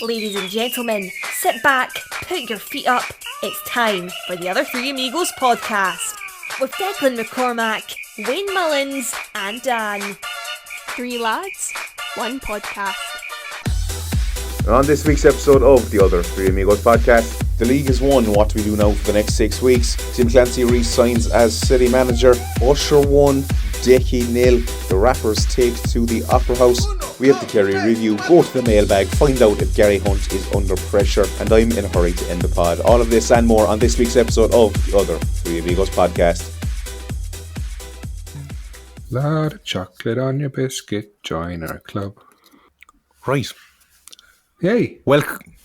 Ladies and gentlemen, sit back, put your feet up. It's time for the Other Three Amigos podcast with Declan McCormack, Wayne Mullins and Dan. Three lads, one podcast. And on this week's episode of the Other Three Amigos podcast, the league has won. What do we do now for the next 6 weeks? Tim Clancy re-signs as city manager. Usher won. Decky nil. The rappers take to the Opera House. We have the Kerry review. Go to the mailbag. Find out if Gary Hunt is under pressure. And I'm in a hurry to end the pod. All of this and more on this week's episode of the Other Three Amigos podcast. Lot of chocolate on your biscuit. Join our club. Right. Yay. Welcome.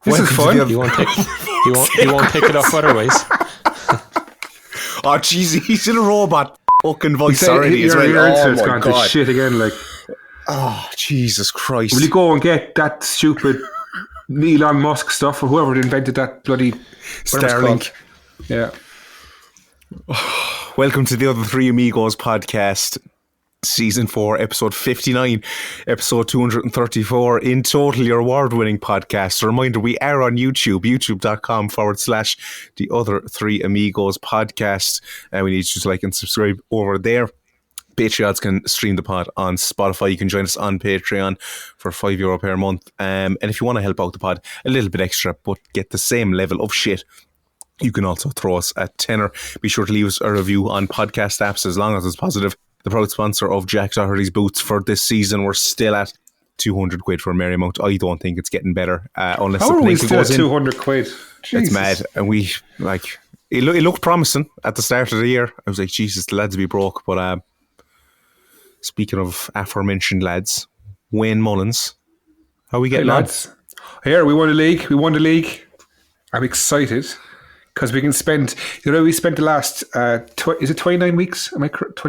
This is fun. You won't pick it up otherwise. Oh, jeez, he's in a robot fucking voice already as well. It's gone to shit again. Like, oh, Jesus Christ. will you go and get that stupid Elon Musk stuff or whoever invented that bloody Starlink? Yeah. Welcome to the Other Three Amigos podcast. Season 4, episode 59, episode 234, in total your award-winning podcast. A reminder, we are on YouTube, youtube.com/the Other Three Amigos podcast. And we need you to like and subscribe over there. Patreons can stream the pod on Spotify. You can join us on Patreon for €5 per month. And if you want to help out the pod a little bit extra, but get the same level of shit, you can also throw us a tenner. Be sure to leave us a review on podcast apps as long as it's positive. The proud sponsor of Jack Doherty's boots for this season. We're still at 200 quid for a Marymount. I don't think it's getting better unless How the are we Plinko still at goes in. 200 quid? Jesus. It's mad. And we, like, it looked promising at the start of the year. I was like, Jesus, the lads will be broke. But speaking of aforementioned lads, Wayne Mullins, how are we getting on? Lads. Here, we won the league. I'm excited because we can spend, we spent the last, is it 29 weeks? Am I correct?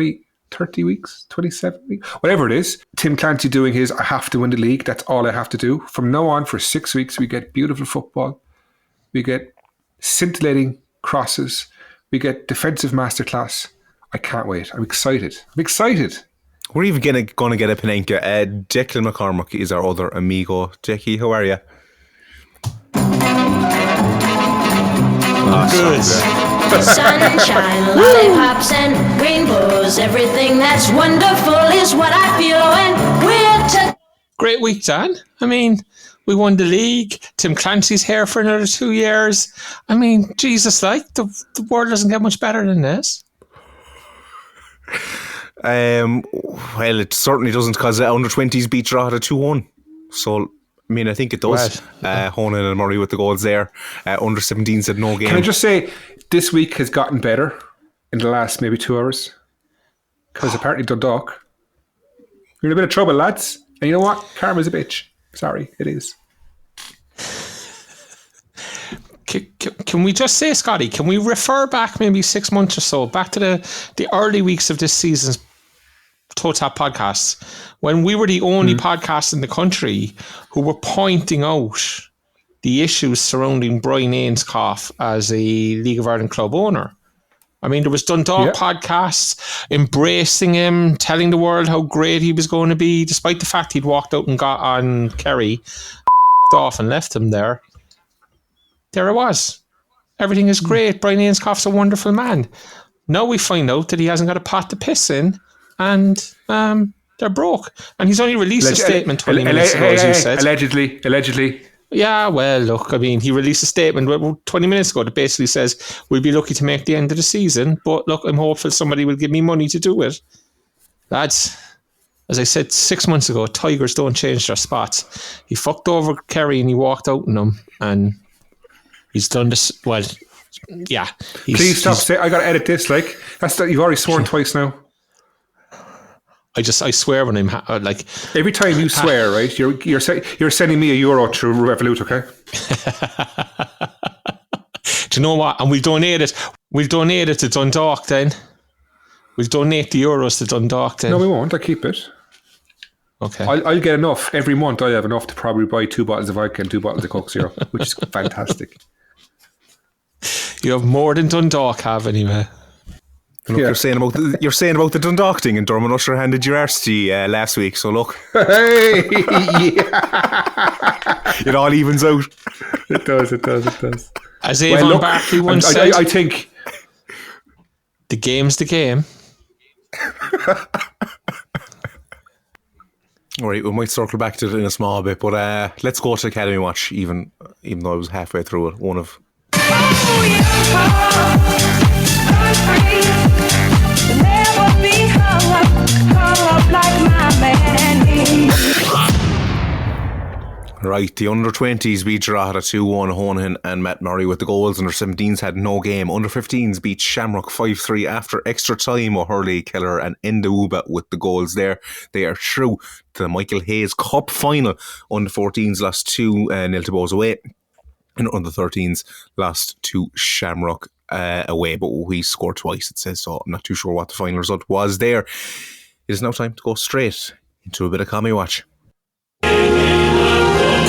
30 weeks, 27 weeks, whatever it is. Tim Clancy doing his, I have to win the league. That's all I have to do. From now on, for 6 weeks, we get beautiful football. We get scintillating crosses. We get defensive masterclass. I can't wait. I'm excited. We're even going to get a Panenka. Declan McCormack is our other amigo. Decky, how are you? Good. Sunshine, lollipops and rainbows. Everything that's wonderful is what I feel when we're Great week, Dan. I mean, we won the league. Tim Clancy's here for another 2 years. I mean, Jesus, like, the world doesn't get much better than this. Well, it certainly doesn't, because under-20s beat Drogheda 2-1. So, I mean, I think it does. Honan and Murray with the goals there. Under-17s had no game. Can I just say, this week has gotten better in the last maybe 2 hours? Because apparently Dundalk, you're in a bit of trouble, lads. And you know what? Karma's a bitch. Sorry, it is. Can we just say, Scotty, can we refer back maybe 6 months or so, back to the early weeks of this season's TOTAP podcasts, when we were the only podcast in the country who were pointing out the issues surrounding Brian Ainscough as a League of Ireland club owner. I mean, there was Dundalk podcasts embracing him, telling the world how great he was going to be, despite the fact he'd walked out and got on Kerry, off and left him there. There it was. Everything is great. Brian Ainscough's a wonderful man. Now we find out that he hasn't got a pot to piss in, and they're broke. And he's only released a statement 20 minutes ago, as you said. Allegedly. Yeah, well, look, I mean, he released a statement 20 minutes ago that basically says, we'll be lucky to make the end of the season, but look, I'm hopeful somebody will give me money to do it. Lads, as I said 6 months ago, Tigers don't change their spots. He fucked over Kerry and he walked out on them, and he's done this, well, yeah. Please stop saying, I got to edit this, like, you've already sworn twice now. I swear when I'm like, every time you swear, right? You're sending me €1 through Revolut, okay? Do you know what? And we'll donate it to Dundalk then. We'll donate the euros to Dundalk then. No, we won't. I keep it. Okay. I'll get enough every month. I have enough to probably buy 2 bottles of vodka and 2 bottles of Coke Zero, which is fantastic. You have more than Dundalk have anyway. Look, you're saying about the Dundalk thing, and Dermot Usher handed your arse to you last week. So look, Hey, It all evens out. It does. As Avon Barkley once said, I think the game's the game. All right, we might circle back to it in a small bit, but let's go to Academy Watch, even though I was halfway through it. One of... Right, the under-20s beat Drogheda 2-1, Honahan and Matt Murray with the goals. Under-17s had no game. Under-15s beat Shamrock 5-3 after extra time. O'Hurley, Keller and Endauba with the goals there. They are through to the Michael Hayes Cup final. Under-14s lost 2-0 to Bows away. And under-13s lost to Shamrock away. But we scored twice, it says, so I'm not too sure what the final result was there. It is now time to go straight into a bit of Commie Watch.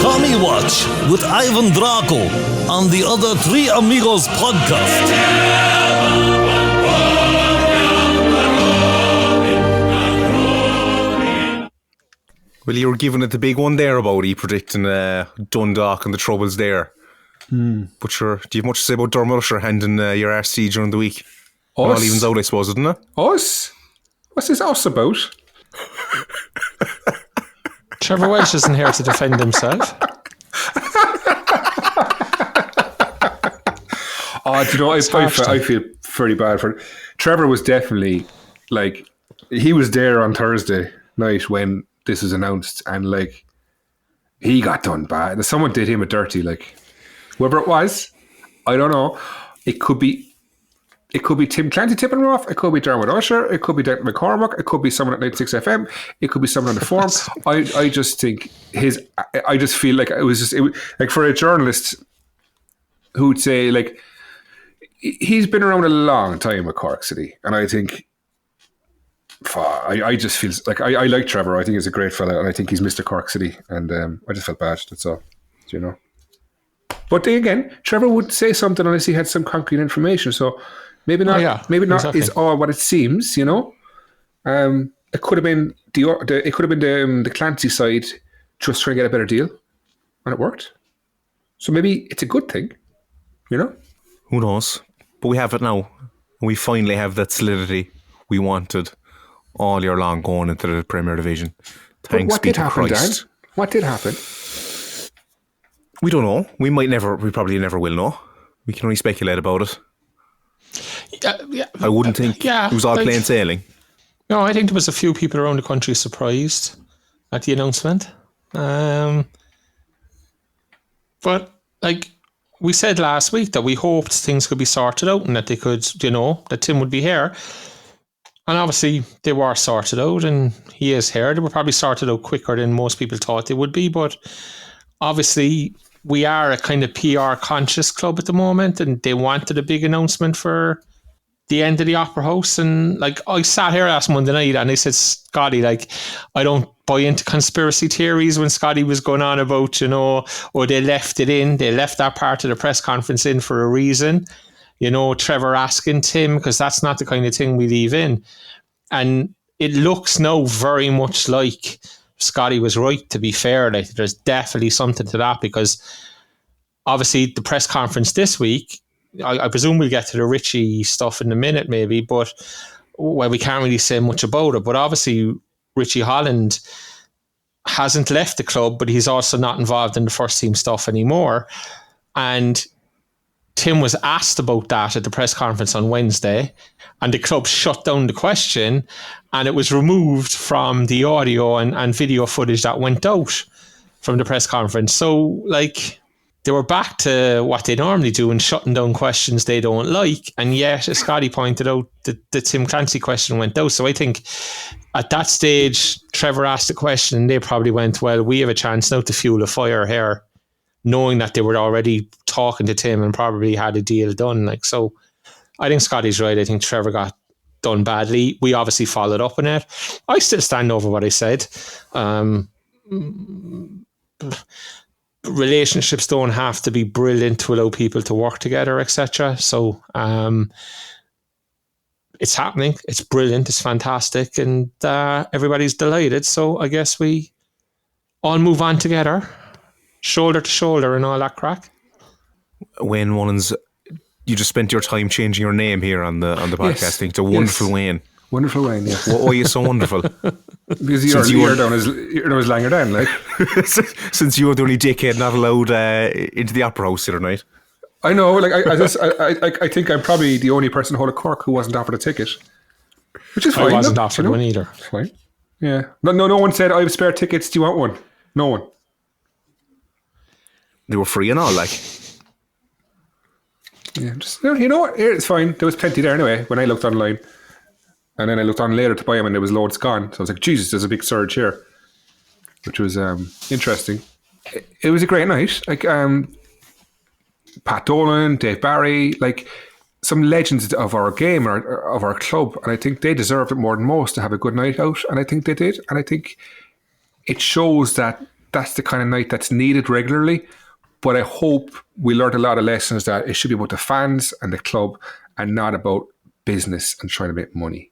Commie Watch with Ivan Draco on the Other Three Amigos podcast. Well, you were giving it the big one there about predicting Dundalk and the troubles there. But sure, do you have much to say about Dermot Usher handing your RC during the week? All evens out, I suppose, isn't it? Us? What's this us about? Trevor Welsh isn't here to defend himself. Do you know, I feel pretty bad for it. Trevor was definitely, like, he was there on Thursday night when this was announced, and, like, he got done bad. Someone did him a dirty, like, whoever it was, I don't know. It could be Tim Clancy tipping him off. It could be Dermot Usher. It could be Declan McCormack. It could be someone at 96 FM. It could be someone on the forum. I just think I just feel like it was like for a journalist who would say, like, he's been around a long time with Cork City, and I think I just feel like I like Trevor. I think he's a great fella, and I think he's Mr. Cork City, and I just felt bad. That's all, you know. But then again, Trevor would say something unless he had some concrete information. So. Maybe not. Maybe not exactly. Is all what it seems. You know, it could have been the Clancy side just trying to get a better deal, and it worked. So maybe it's a good thing. You know, who knows? But we have it now. We finally have that solidity we wanted all year long going into the Premier Division. Thanks be to Christ. Dan? What did happen? We don't know. We probably never will know. We can only speculate about it. Yeah, I wouldn't think it was all plain sailing. No, I think there was a few people around the country surprised at the announcement. But like we said last week that we hoped things could be sorted out and that they could, that Tim would be here. And obviously they were sorted out and he is here. They were probably sorted out quicker than most people thought they would be. But obviously we are a kind of PR conscious club at the moment, and they wanted a big announcement for the end of the Opera House. And like I sat here last Monday night and I said, Scotty, like, I don't buy into conspiracy theories when Scotty was going on about, or they left that part of the press conference in for a reason. Trevor asking Tim, because that's not the kind of thing we leave in. And it looks now very much like Scotty was right, to be fair. Like, there's definitely something to that, because obviously the press conference this week, I presume we'll get to the Richie stuff in a minute maybe, but we can't really say much about it. But obviously Richie Holland hasn't left the club, but he's also not involved in the first team stuff anymore. And Tim was asked about that at the press conference on Wednesday, and the club shut down the question, and it was removed from the audio and video footage that went out from the press conference. So, like, they were back to what they normally do and shutting down questions they don't like. And yet, as Scotty pointed out, the Tim Clancy question went out. So I think at that stage, Trevor asked the question and they probably went, well, we have a chance now to fuel a fire here, knowing that they were already talking to Tim and probably had a deal done. Like, so I think Scotty's right. I think Trevor got done badly. We obviously followed up on it. I still stand over what I said. Relationships don't have to be brilliant to allow people to work together, etc. So it's happening. It's brilliant. It's fantastic. And everybody's delighted. So I guess we all move on together. shoulder to shoulder and all that crack. Wayne Mullins, you just spent your time changing your name here on the podcast. Yes. It's a wonderful Wayne. Wonderful Wayne, yeah. Why are you so wonderful? Because you're down as Langer down, like. Since you were the only dickhead not allowed into the Opera House the other night. I know, like I think I'm probably the only person in the whole of Cork who wasn't offered a ticket, which is fine. I wasn't offered one either. It's fine. Yeah, no one said I have spare tickets. Do you want one? No one. They were free and all, like. Yeah, just you know what? It's fine. There was plenty there anyway when I looked online, and then I looked on later to buy them, and there was loads gone. So I was like, Jesus, there's a big surge here, which was interesting. It was a great night. Like Pat Dolan, Dave Barry, like some legends of our game or of our club, and I think they deserved it more than most to have a good night out, and I think they did, and I think it shows that that's the kind of night that's needed regularly. But I hope we learned a lot of lessons that it should be about the fans and the club and not about business and trying to make money.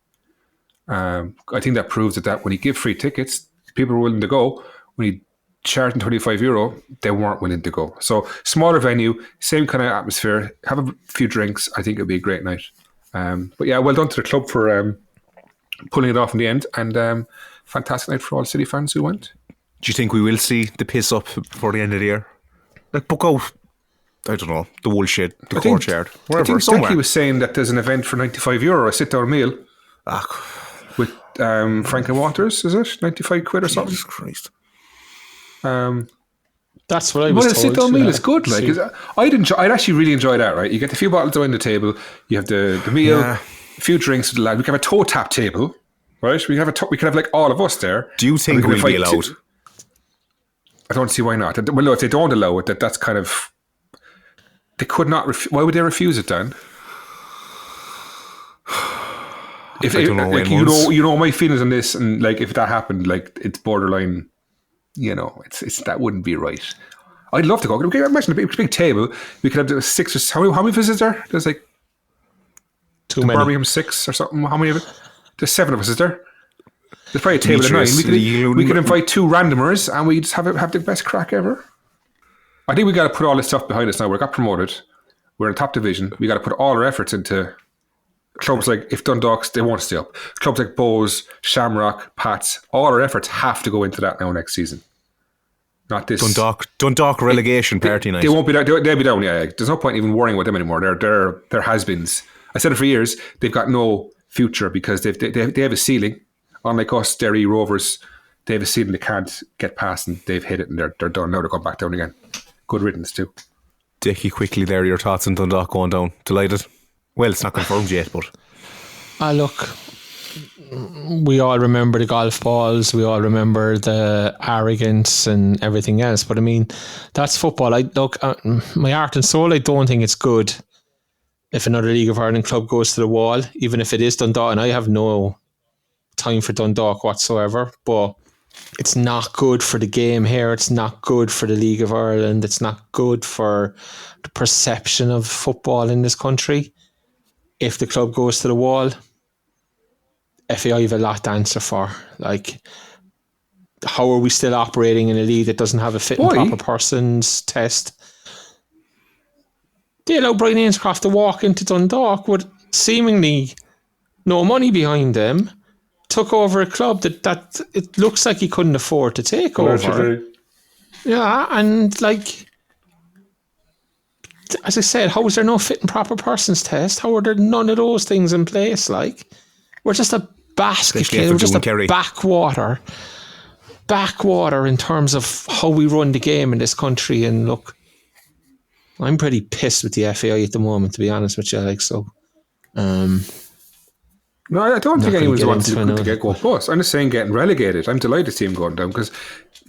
I think that proves that when you give free tickets, people are willing to go. When you charge them €25, they weren't willing to go. So smaller venue, same kind of atmosphere, have a few drinks. I think it'll be a great night. But yeah, well done to the club for pulling it off in the end, and fantastic night for all City fans who went. Do you think we will see the piss up before the end of the year? Like, book out, I don't know, the woolshed, the courtyard, wherever, I think somewhere. Decky was saying that there's an event for €95, a sit-down meal with Frank and Waters, is it? 95 quid or something? Jesus Christ. That's what I was told. A sit-down meal is good. Like, I'd actually really enjoy that, right? You get a few bottles on the table, you have the meal, a few drinks with the lad. We can have a TOTAP table, right? We could have like all of us there. Do you think we'll be allowed? I don't see why not. Well, no, if they don't allow it, that's kind of... They could not... why would they refuse it, Dan? I don't know, like, you know my feelings on this, and like if that happened, like it's borderline, you know, it's that wouldn't be right. I'd love to go. Okay, imagine a big table. We could have 6 or how many visits there? There's like too many. Birmingham 6 or something. How many of it? There's 7 of us, is there? There's probably a table of 9. We could invite 2 randomers and we just have the best crack ever. I think we got to put all this stuff behind us now. We got promoted. We're in top division. We got to put all our efforts into clubs like, if Dundalk's, they won't stay up. Clubs like Bows, Shamrock, Pats, all our efforts have to go into that now next season. Not this. Dundalk relegation party night. They won't be down. They'll be down, yeah. There's no point even worrying about them anymore. They're has-beens. I said it for years. They've got no future because they have a ceiling. Unlike us, Derry Rovers, they have a ceiling they can't get past, and they've hit it, and they're done. Now they're going back down again. Good riddance too. Dickie, quickly there, your thoughts on Dundalk going down? Delighted? Well, it's not confirmed yet, but... Look, we all remember the golf balls, we all remember the arrogance and everything else, but I mean, that's football. My heart and soul, I don't think it's good if another League of Ireland club goes to the wall, even if it is Dundalk, and I have no time for Dundalk whatsoever, but it's not good for the game here. It's not good for the League of Ireland. It's not good for the perception of football in this country. If the club goes to the wall, FAI have a lot to answer for. Like, how are we still operating in a league that doesn't have a fit and proper persons test? They allow Brian Ainscroft to walk into Dundalk with seemingly no money behind them, took over a club that it looks like he couldn't afford to take over. Yeah, and like, as I said, how is there no fit and proper persons test? How are there none of those things in place? Like, we're just a basket case. We're just a Kerry. backwater in terms of how we run the game in this country. And look, I'm pretty pissed with the FAI at the moment, to be honest with you. Like, so, no, I don't think anyone's wanting to get go bust. I'm just saying getting relegated. I'm delighted to see him going down, because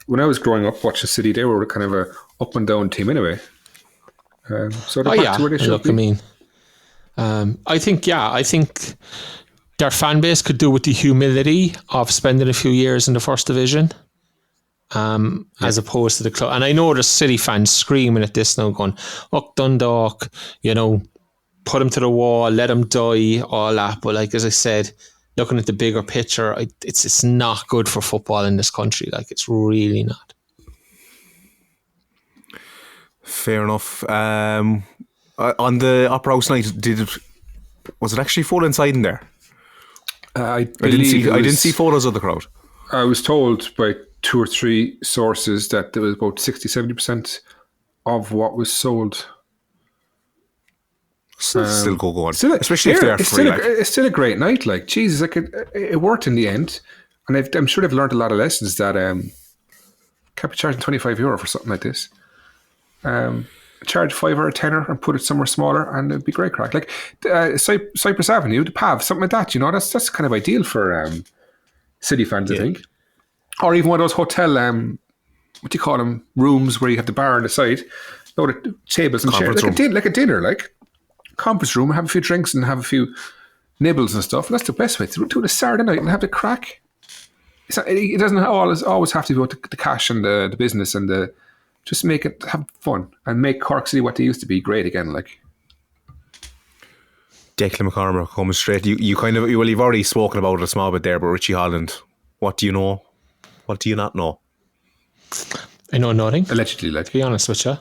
when I was growing up watching City, they were kind of a up and down team anyway. So they're back to where they should be. I mean, I think their fan base could do with the humility of spending a few years in the first division, as opposed to the club. And I know there's City fans screaming at this now, going, "Look, Dundalk, you know, put him to the wall, let him die," all that. But like, as I said, looking at the bigger picture, it's not good for football in this country. Like, it's really not. Fair enough. On the Opera House night, was it actually full inside in there? I didn't see photos of the crowd. I was told by 2 or 3 sources that there was about 60-70% of what was sold. Still go on. Especially if they're free. It's still a great night. Like, Jesus, it worked in the end. And I'm sure they've learned a lot of lessons that can't be charging €25 for something like this. Charge $5 or $10 and put it somewhere smaller, and it'd be great crack. Like Cypress Avenue, the PAV, something like that. You know, that's kind of ideal for city fans, I think. Or even one of those hotel, what do you call them, rooms where you have the bar on the side, the tables and chairs, like a dinner, like conference room. Have a few drinks and have a few nibbles and stuff. And that's the best way to do it a Saturday night and have the crack. It doesn't always have to be about the cash and the business and just make it, have fun and make Cork City what they used to be great again. Like Declan McCormack coming straight. You've already spoken about it a small bit there, but Richie Holland, what do you know? What do you not know? I know nothing. Allegedly, like, to be honest with you.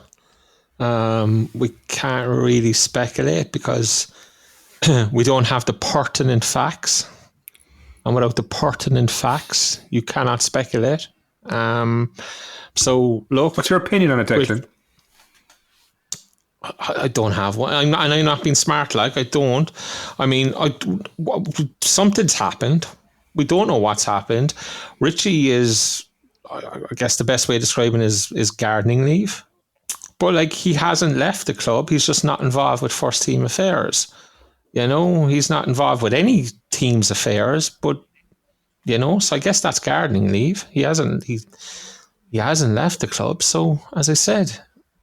We can't really speculate because we don't have the pertinent facts. And without the pertinent facts, you cannot speculate. So, look. What's your opinion on it, Declan? I don't have one. I'm not being smart, like, I don't. I mean, something's happened. We don't know what's happened. Richie is, I guess the best way of describing it is gardening leave. But, like, he hasn't left the club. He's just not involved with first team affairs. You know, he's not involved with any team's affairs, but, you know, so I guess that's gardening leave. He hasn't left the club. So, as I said,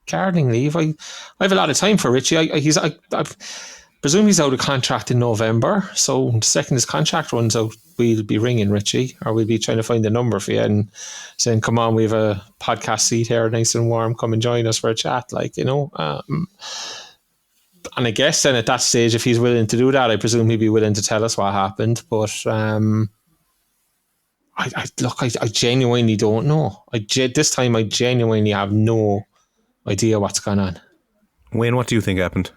gardening leave. I have a lot of time for Richie. I presume he's out of contract in November. So the second his contract runs out, we'll be ringing Richie, or we'll be trying to find the number for you and saying, come on, we have a podcast seat here, nice and warm. Come and join us for a chat, like, you know. And I guess then at that stage, if he's willing to do that, I presume he'd be willing to tell us what happened. But I genuinely don't know. This time I genuinely have no idea what's going on. Wayne, what do you think happened?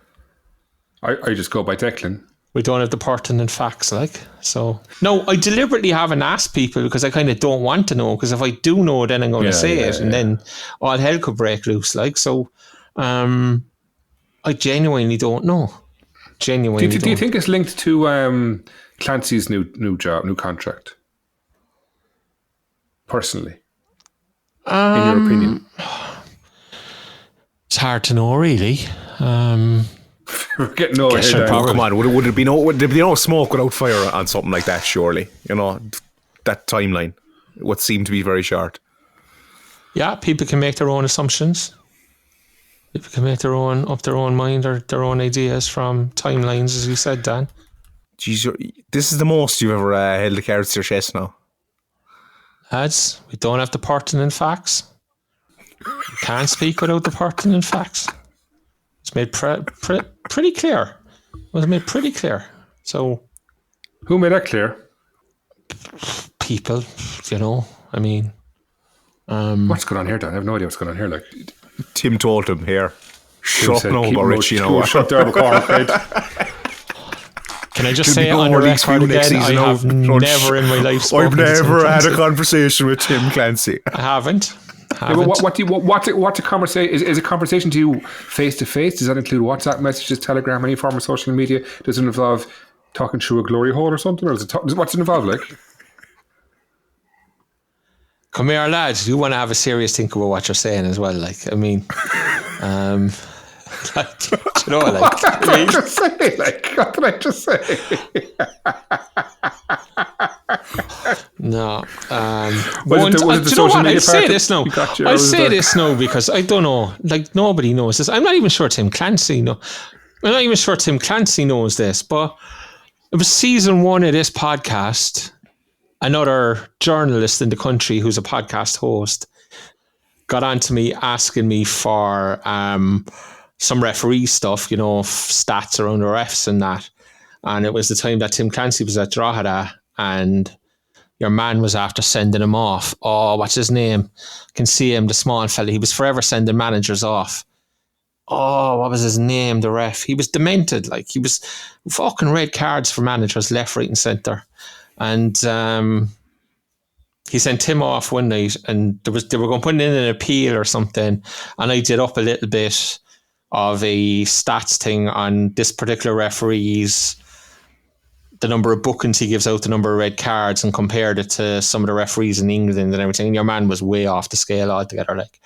I just go by Declan. We don't have the pertinent facts, like. So, no, I deliberately haven't asked people because I kind of don't want to know, because if I do know, then I'm going to say it, and then all hell could break loose, like. So, I genuinely don't know. Do you think it's linked to Clancy's new job, new contract? Personally, in your opinion, it's hard to know, really. We're getting no ahead. Come on, would there be no smoke without fire on something like that? Surely, you know, that timeline would seem to be very short. Yeah, people can make their own assumptions. People can make their own mind or their own ideas from timelines, as you said, Dan. Jeez, this is the most you've ever held the cards to your chest now. Lads, we don't have the pertinent facts. We can't speak without the pertinent facts. It's made pretty clear. It was made pretty clear. So, who made that clear? People, you know. I mean, what's going on here, Dan? I have no idea what's going on here. Like, Tim told him here. Shut up about Richie. You know what? Shut down, Can I just say on the record again, I have never in my life spoken I've never had a conversation with Tim Clancy. I haven't. Yeah, what's a conversation? Is a conversation to you face to face? Does that include WhatsApp messages, Telegram, any form of social media? Does it involve talking through a glory hole or something? Or what's it involve like? Come here, lads. You want to have a serious think about what you're saying as well. Like, I mean, like, you know, like, what did I just say? Like, what did I just say? No. I'd say this now. I say this now because I don't know. Like, nobody knows this. I'm not even sure Tim Clancy knows this, but it was season 1 of this podcast. Another journalist in the country who's a podcast host got on to me asking me for some referee stuff, you know, stats around the refs and that. And it was the time that Tim Clancy was at Drogheda and your man was after sending him off. Oh, what's his name? I can see him, the small fella. He was forever sending managers off. what was his name? The ref. He was demented. Like, he was fucking red cards for managers left, right, and centre. And he sent Tim off one night, and they were going to put in an appeal or something. And I did up a little bit of a stats thing on this particular referee's, the number of bookings he gives out, the number of red cards, and compared it to some of the referees in England and everything. And your man was way off the scale altogether. Like,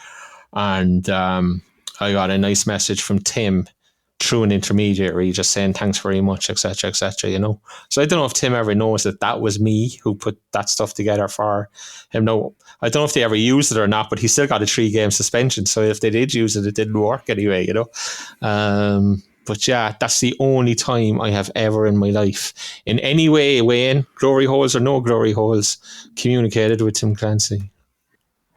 and I got a nice message from Tim through an intermediary just saying thanks very much, etc., etc. You know, so I don't know if Tim ever knows that was me who put that stuff together for him. No, I don't know if they ever used it or not, but he still got a 3-game suspension. So if they did use it, it didn't work anyway. You know, but yeah, that's the only time I have ever in my life, in any way, Wayne, glory holes or no glory holes, communicated with Tim Clancy.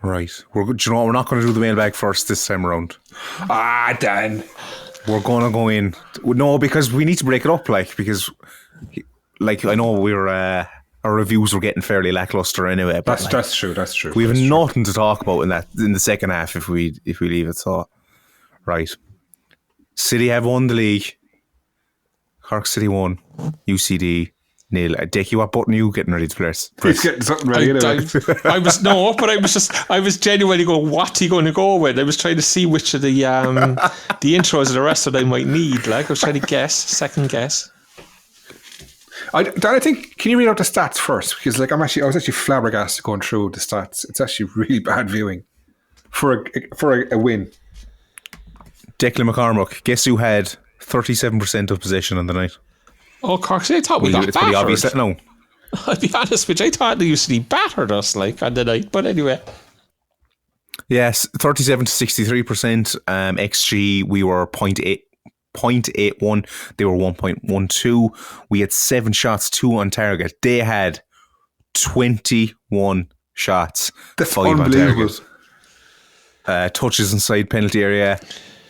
Right. Do you know what? We're not going to do the mailbag first this time around. Dan. We're going to go in. No, because we need to break it up, because I know our reviews were getting fairly lackluster anyway. But that's true. That's true. We have nothing to talk about in the second half if we leave it. So, right. City have won the league. Cork City won. UCD nil. Dickie, what button are you getting ready to press? He's getting something ready. I was genuinely going, what's he going to go with? I was trying to see which of the intros of the rest that I might need. Like, I was trying to second guess. I think, can you read out the stats first? Because I was actually flabbergasted going through the stats. It's actually really bad viewing for a win. Declan McCormack, guess who had 37% of possession on the night? Oh, Cork, I thought we got it's pretty battered. obvious. No. I'll be honest with you, I thought they usually battered us on the night, but anyway. Yes, 37 to 63%. XG, we were 0.81. They were 1.12. We had 7 shots, 2 on target. They had 21 shots. That's 5 unbelievable. on target. Touches inside penalty area,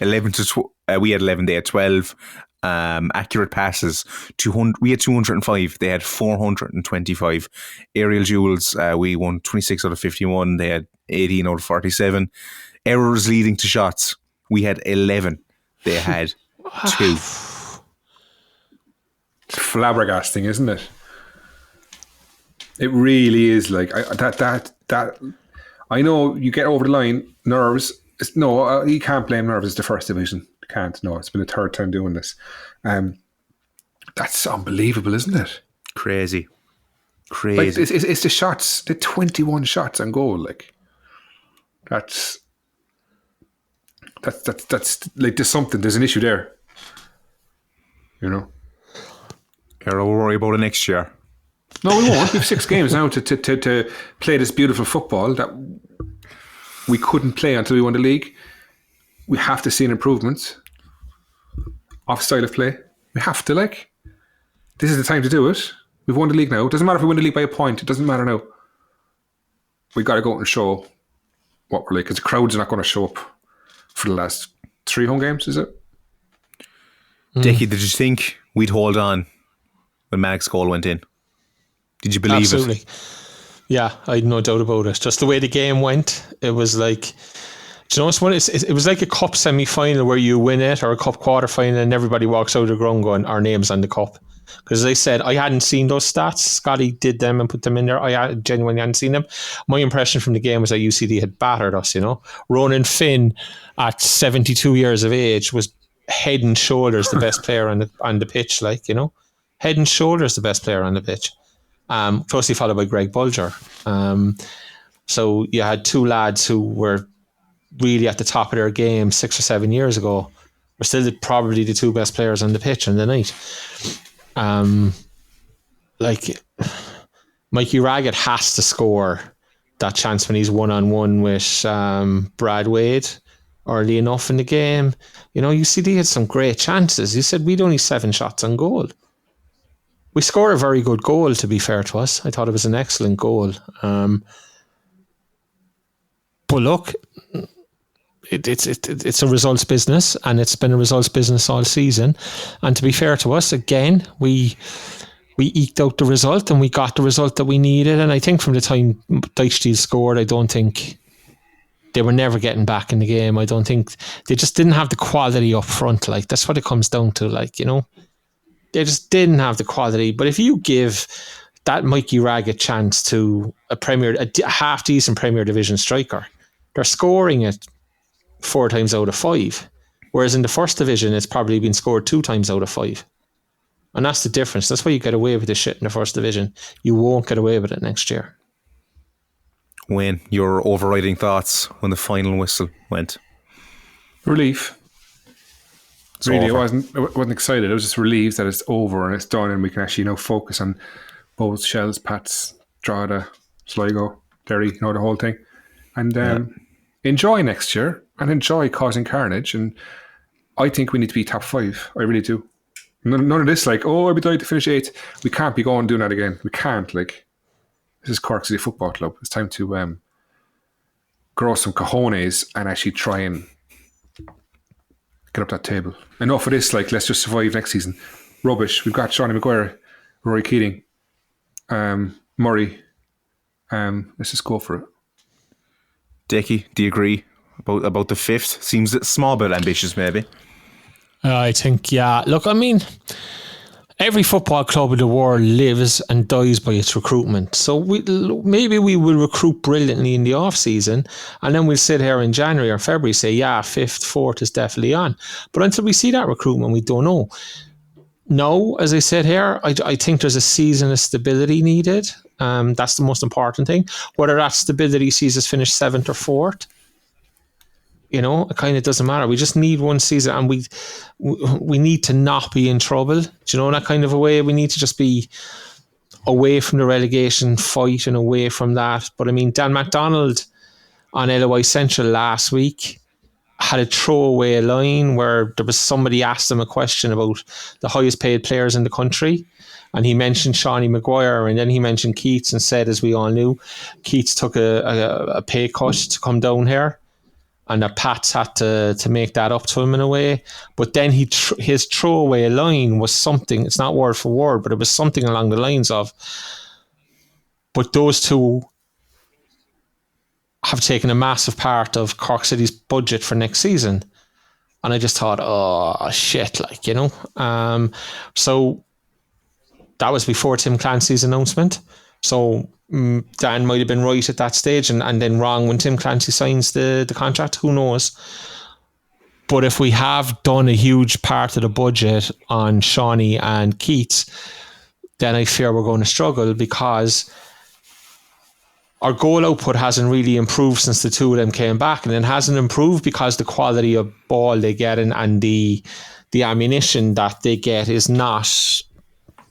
11 to we had 11. They had 12. Accurate passes, 200. We had 205. They had 425. Aerial duels, we won 26 out of 51. They had 18 out of 47. Errors leading to shots, we had 11. They had 2. It's flabbergasting, isn't it? It really is. That. I know you get over the line. Nerves. You can't blame nerves. It's the first division. Can't. No, it's been a third time doing this. That's unbelievable, isn't it? Crazy. It's the shots. The 21 shots on goal. That's there's something. There's an issue there. You know. We'll worry about it next year. No, we won't. We have 6 games now to play this beautiful football that we couldn't play until we won the league. We have to see an improvement of style of play. We have to, this is the time to do it. We've won the league now. It doesn't matter if we win the league by a point. It doesn't matter now. We got to go out and show what we're like, because the crowds are not going to show up for the last 3 home games, is it? Dickie, did you think we'd hold on when Mag's goal went in? Did you believe Absolutely. it? Yeah, I had no doubt about it. Just the way the game went, it was like, do you know what? It was like a cup semi-final where you win it, or a cup quarter-final, and everybody walks out of the ground going, our name's on the cup. Because as I said, I hadn't seen those stats. Scotty did them and put them in there. I genuinely hadn't seen them. My impression from the game was that UCD had battered us, Ronan Finn, at 72 years of age, was head and shoulders the best player on the pitch, Head and shoulders the best player on the pitch. Closely followed by Greg Bulger. So you had 2 lads who were really at the top of their game 6 or 7 years ago. Were still probably the 2 best players on the pitch on the night. Mikey Raggett has to score that chance when he's 1-on-1 with Brad Wade early enough in the game. UCD had some great chances. You said we'd only 7 shots on goal. We scored a very good goal, to be fair to us. I thought it was an excellent goal. But look, it's a results business, and it's been a results business all season. And to be fair to us, again, we eked out the result, and we got the result that we needed. And I think from the time Dyche scored, I don't think they were never getting back in the game. I don't think they just didn't have the quality up front. Like, that's what it comes down to. Like, you know, they just didn't have the quality. But if you give that Mikey Raggett chance to a half decent Premier Division striker, they're scoring it 4 times out of 5. Whereas in the first division, it's probably been scored 2 times out of 5. And that's the difference. That's why you get away with this shit in the first division. You won't get away with it next year. Wayne, your overriding thoughts when the final whistle went? Relief. It's really, over. I wasn't excited. I was just relieved that it's over and it's done, and we can actually, you know, focus on Bowes, Shells, Pats, Drogheda, Sligo, Derry, you know, the whole thing, and enjoy next year and enjoy causing carnage. And I think we need to be top 5. I really do. None of this like, oh, I'd be delighted to finish 8th. We can't be going doing that again. We can't. Like, this is Cork City Football Club. It's time to grow some cojones and actually try and get up that table. Enough of this. Like, let's just survive next season. Rubbish. We've got Seanie Maguire, Rory Keating, Murray. Let's just go for it. Dickie, do you agree about the 5th? Seems a small bit ambitious, maybe. I think, yeah. Look, I mean, every football club in the world lives and dies by its recruitment. So maybe we will recruit brilliantly in the off-season, and then we'll sit here in January or February say, yeah, 5th, 4th is definitely on. But until we see that recruitment, we don't know. No, as I said here, I think there's a season of stability needed. That's the most important thing. Whether that stability sees us finish 7th or 4th, you know, it kind of doesn't matter. We just need one season, and we need to not be in trouble. Do you know, that kind of a way? We need to just be away from the relegation fight and away from that. But I mean, Dan MacDonald on LOI Central last week had a throwaway line where there was somebody asked him a question about the highest paid players in the country, and he mentioned Seanie Maguire, and then he mentioned Keats, and said, as we all knew, Keats took a pay cut to come down here, and the Pats had to make that up to him in a way. But then his throwaway line was something, it's not word for word, but it was something along the lines of, but those two have taken a massive part of Cork City's budget for next season. And I just thought, oh, shit, like, you know. So that was before Tim Clancy's announcement. So Dan might have been right at that stage and then wrong when Tim Clancy signs the contract. Who knows? But if we have done a huge part of the budget on Seanie and Keats, then I fear we're going to struggle, because our goal output hasn't really improved since the two of them came back, and it hasn't improved because the quality of ball they get and the ammunition that they get is not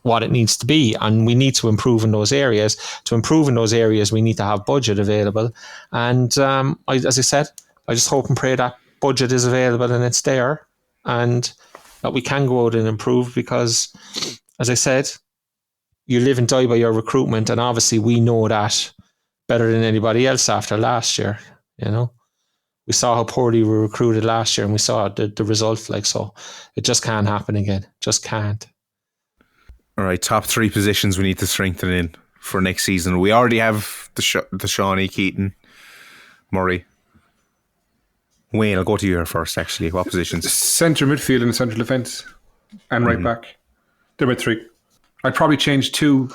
what it needs to be, and we need to improve in those areas. To improve in those areas, we need to have budget available, and as I said, I just hope and pray that budget is available and it's there, and that we can go out and improve, because, as I said, you live and die by your recruitment, and obviously we know that better than anybody else after last year. You know, we saw how poorly we were recruited last year, and we saw the result. Like, so it just can't happen again. Just can't. All right, top 3 positions we need to strengthen in for next season. We already have the Seanie, Keaton, Murray. Wayne, I'll go to you here first, actually. What positions? Centre midfield and central defence, and right back. They're my 3. I'd probably change 2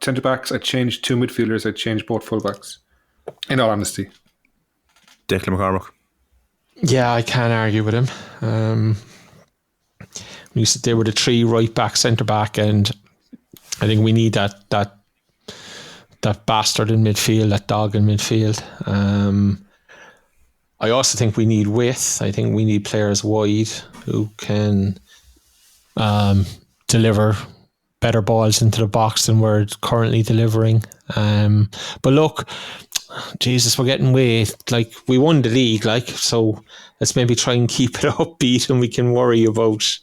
centre backs. I'd change 2 midfielders. I'd change both full backs, in all honesty. Declan McCormack. Yeah, I can't argue with him. You said they were the 3 right back, centre back, and I think we need that bastard in midfield, that dog in midfield. I also think we need width. I think we need players wide who can deliver better balls into the box than we're currently delivering. But look, Jesus, we're getting way, like, we won the league, like, so let's maybe try and keep it upbeat, and we can worry about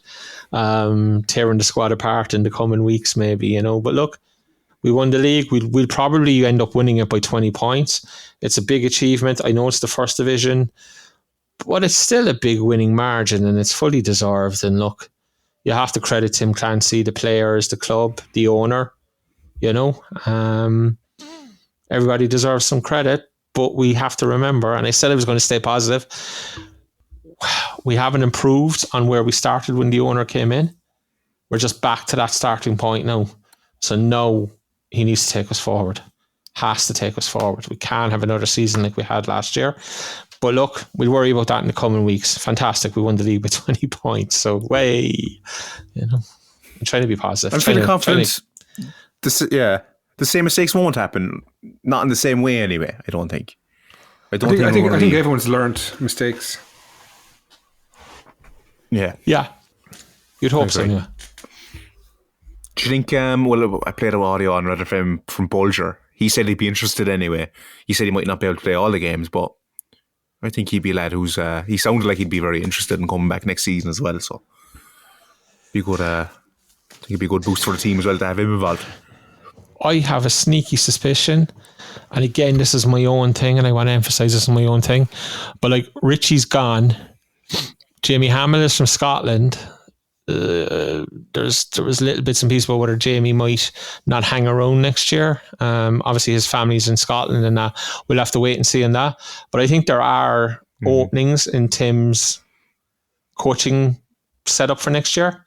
tearing the squad apart in the coming weeks, maybe, you know. But look, we won the league. We'll probably end up winning it by 20 points. It's a big achievement. I know it's the first division, but it's still a big winning margin, and it's fully deserved. And look, you have to credit Tim Clancy, the players, the club, the owner, you know. Everybody deserves some credit. But we have to remember, and I said I was going to stay positive, we haven't improved on where we started when the owner came in. We're just back to that starting point now. So no, he needs to take us forward. Has to take us forward. We can't have another season like we had last year. But look, we'll worry about that in the coming weeks. Fantastic. We won the league by 20 points. So I'm trying to be positive. I'm feeling confident. The same mistakes won't happen. Not in the same way anyway, I don't think. I think everyone's learned mistakes. Yeah. Yeah. You'd hope so, yeah. Do you think, I played an audio on Reddit from Bulger. He said he'd be interested anyway. He said he might not be able to play all the games, but I think he'd be a lad who's, he sounded like he'd be very interested in coming back next season as well. So be good, I think it'd be a good boost for the team as well to have him involved. I have a sneaky suspicion, and again, this is my own thing, and I want to emphasise this is my own thing, but like Richie's gone, Jamie Hamill is from Scotland. There was little bits and pieces about whether Jamie might not hang around next year. Obviously his family's in Scotland and that. We'll have to wait and see on that. But I think there are openings in Tim's coaching setup for next year.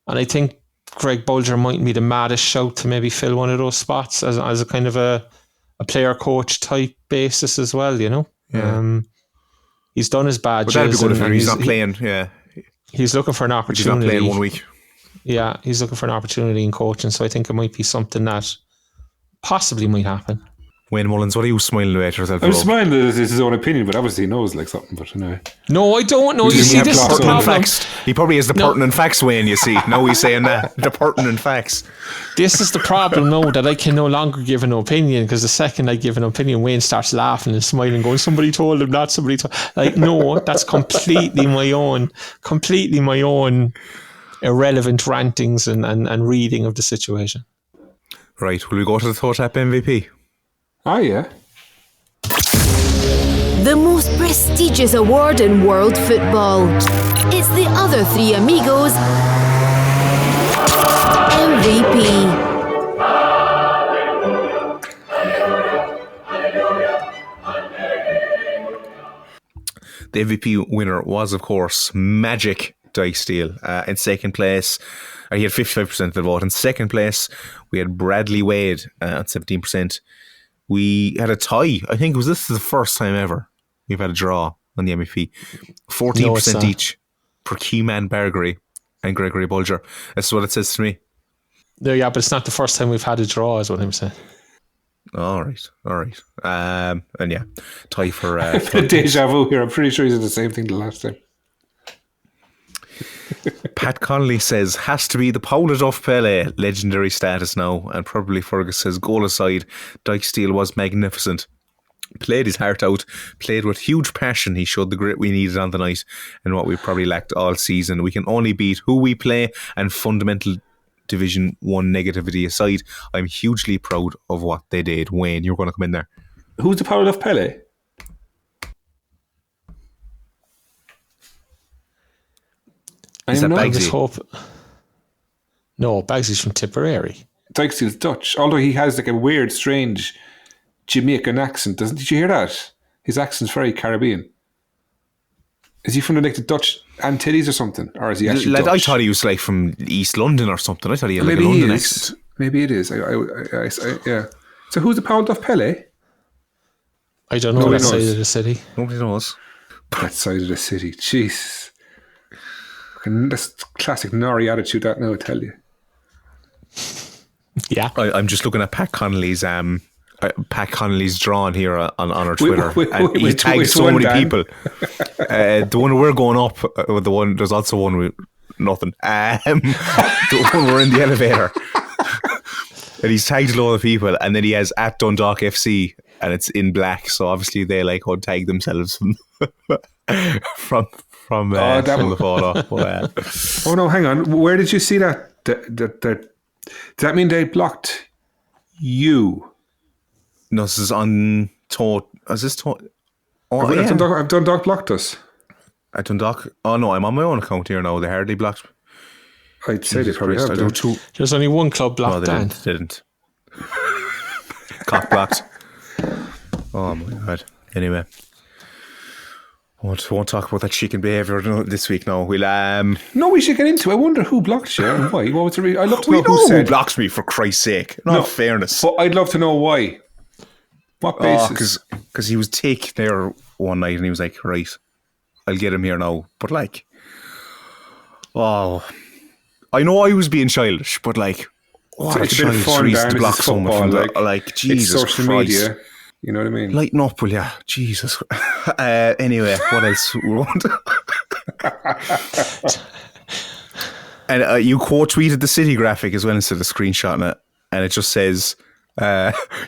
And I think Greg Bulger might be the maddest shout to maybe fill one of those spots as a kind of a player coach type basis as well, you know. Yeah. He's done his badges. But that'd be good if he's not playing, yeah. He's looking for an opportunity. He's not playing 1 week. Yeah, he's looking for an opportunity in coaching. So I think it might be something that possibly might happen. Wayne Mullins, what are you smiling at yourself? I'm smiling that it's his own opinion, but obviously he knows like something. But anyway. No, I don't know. You see, this is the problem. Facts. He probably has the pertinent facts, Wayne, you see. Now he's saying that. The pertinent facts. This is the problem now, that I can no longer give an opinion, because the second I give an opinion, Wayne starts laughing and smiling, going, somebody told him that, somebody told... Like, no, that's completely my own irrelevant rantings and reading of the situation. Right, will we go to the TOTAP MVP? Oh, yeah. The most prestigious award in world football. It's the other three amigos MVP. The MVP winner was, of course, Magic Dykesdale. In second place, he had 55% of the vote. In second place, we had Bradley Wade at 17%. We had a tie. I think this is the first time ever we've had a draw on the MVP. 14% each for Keyman Bergery and Gregory Bulger. That's what it says to me. Yeah, but it's not the first time we've had a draw, is what I'm saying. All right. And yeah, tie for... deja vu here. I'm pretty sure he did the same thing the last time. Pat Connolly says, has to be the Paula Duff Pele, legendary status now. And probably Fergus says, goal aside, Dykesdale was magnificent. Played his heart out, played with huge passion. He showed the grit we needed on the night and what we probably lacked all season. We can only beat who we play, and fundamental Division 1 negativity aside, I'm hugely proud of what they did. Wayne, you're going to come in there. Who's the Paula Duff Pele? Is that Bagsy? No, Bagsy's from Tipperary. Dykesdale's Dutch, although he has like a weird, strange Jamaican accent. Did you hear that? His accent's very Caribbean. Is he from the Dutch Antilles or something? Or is he actually Dutch? I thought he was like from East London or something. I thought he had like a London accent. Maybe it is. Yeah. So who's the Paula Duff Pele? I don't know that side of the city. Nobody knows. That side of the city. Jeez. That's classic Nori attitude, that now, I tell you. Yeah. I'm just looking at Pat Connolly's drawn here on our Twitter. He tagged so many people. The one we're going up, there's also one with nothing. The one we're in the elevator. And he's tagged a lot of people, and then he has at Dundalk FC, and it's in black, so obviously they like untag themselves from the photo. Oh no, hang on. Where did you see that? Does that mean they blocked you? No, this is on Tot. Is this Tot? Oh, yeah. I've Dundalk blocked us. At Dundalk? Oh no, I'm on my own account here now. They hardly blocked. I'd say they probably have. There's only one club blocked. No, they didn't. Cock blocked. Oh my God. Anyway. Won't talk about that chicken behaviour this week now. We'll No, we should get into it. I wonder who blocked you and why. What was the I'd love to we know who said. Who blocked me, for Christ's sake. No, fairness. But I'd love to know why. What basis? Because he was taken there one night and he was like, right, I'll get him here now. But like, I know I was being childish, but like, what it's a bit of fun, reason to block someone from like Jesus it's social Christ. Media. You know what I mean? Lighten up, will ya? Jesus. Anyway, what else we want? And you quote tweeted the city graphic as well instead of screenshotting it, and it just says,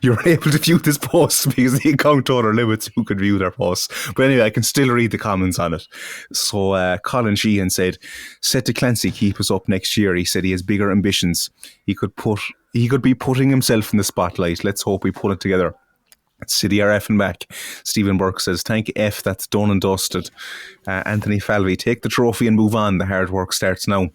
you're able to view this post because the account owner limits who can view their posts. But anyway, I can still read the comments on it. So Colin Sheehan said to Clancy, keep us up next year. He said he has bigger ambitions. He could be putting himself in the spotlight. Let's hope we pull it together. City are effing back. Stephen Burke says, thank F, that's done and dusted. Anthony Falvey, take the trophy and move on. The hard work starts now.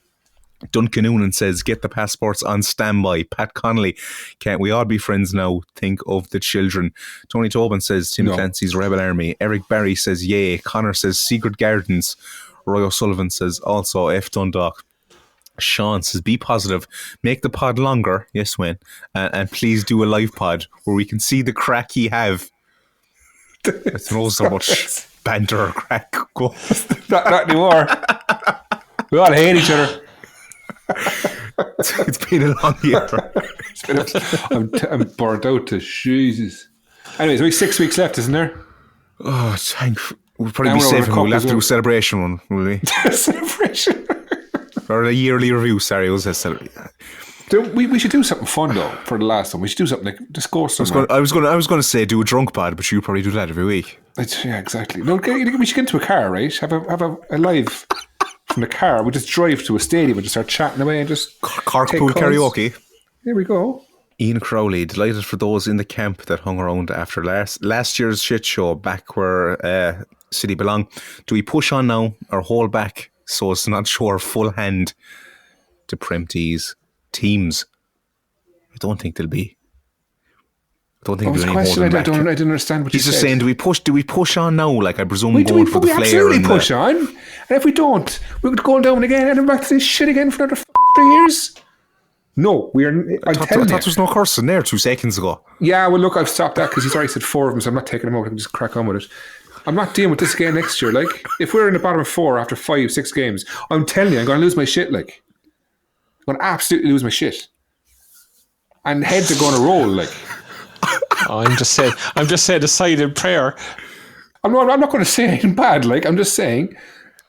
Duncan Noonan says, get the passports on standby. Pat Connolly, can't we all be friends now? Think of the children. Tony Tobin says, Tim Clancy's Rebel Army. Eric Barry says, yay. Connor says, Secret Gardens. Roy O'Sullivan says, also F Dundalk. Sean says, be positive, make the pod longer, yes Wayne, and please do a live pod where we can see the crack you have. It's not so much banter or crack goes. Not anymore. We all hate each other. It's been a long year. I'm burnt out to Jesus. Anyways, we have 6 weeks left, isn't there? Oh, we'll probably be safe and we'll have to do a celebration one, will we? Celebration. Or a yearly review, sorry, it was a we should do something fun though for the last one. We should do something like just go somewhere. I was going to say do a drunk pod, but you probably do that every week. Yeah, exactly. No, we should get into a car, right? Have a live from the car. We just drive to a stadium and just start chatting away and just carpool karaoke. There we go. Ian Crowley, delighted for those in the camp that hung around after last year's shit show back where City belong. Do we push on now or hold back so as to not show our full hand to Prempties teams? I don't think there'll be. I don't think there'll be any holding back. I didn't understand what he's you just said. saying, do we push on now? Like, I presume we're going for the flair. We absolutely push on. And if we don't, we're going down again and we're back to this shit again for another 3 years. No, we are. I thought there was no cursing there 2 seconds ago. Yeah, well, look, I've stopped that because he's already said 4 of them, so I'm not taking them out. I can just crack on with it. I'm not dealing with this again next year. Like, if we're in the bottom of 4 after 5-6 games, I'm telling you, I'm going to lose my shit. Like, I'm going to absolutely lose my shit, and heads are going to roll. Like, I'm just saying a silent prayer. I'm not going to say anything bad. Like, I'm just saying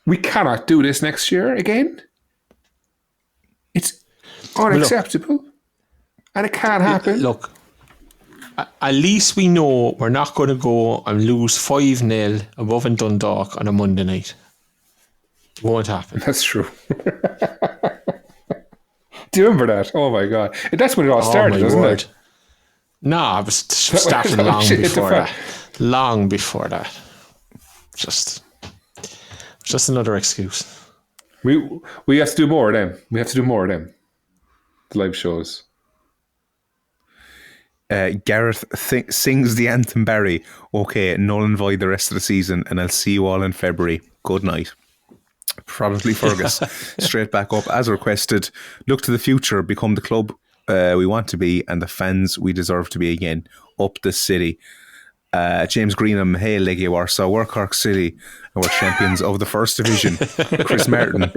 we cannot do this next year again. It's unacceptable, and it can't happen. Look. At least we know we're not going to go and lose 5-0 above in Dundalk on a Monday night. It won't happen. That's true. Do you remember that? Oh my God. That's when it all started, wasn't it? No, I was starting long before that. Just another excuse. We have to do more of them. The live shows. Gareth sings the anthem, Barry. Okay, null and void the rest of the season, and I'll see you all in February. Good night. Probably Fergus. Straight back up as requested. Look to the future, become the club we want to be and the fans we deserve to be again. Up the city. James Greenham, hey Legia Warsaw, we're Cork City and we're champions of the first division. Chris Martin,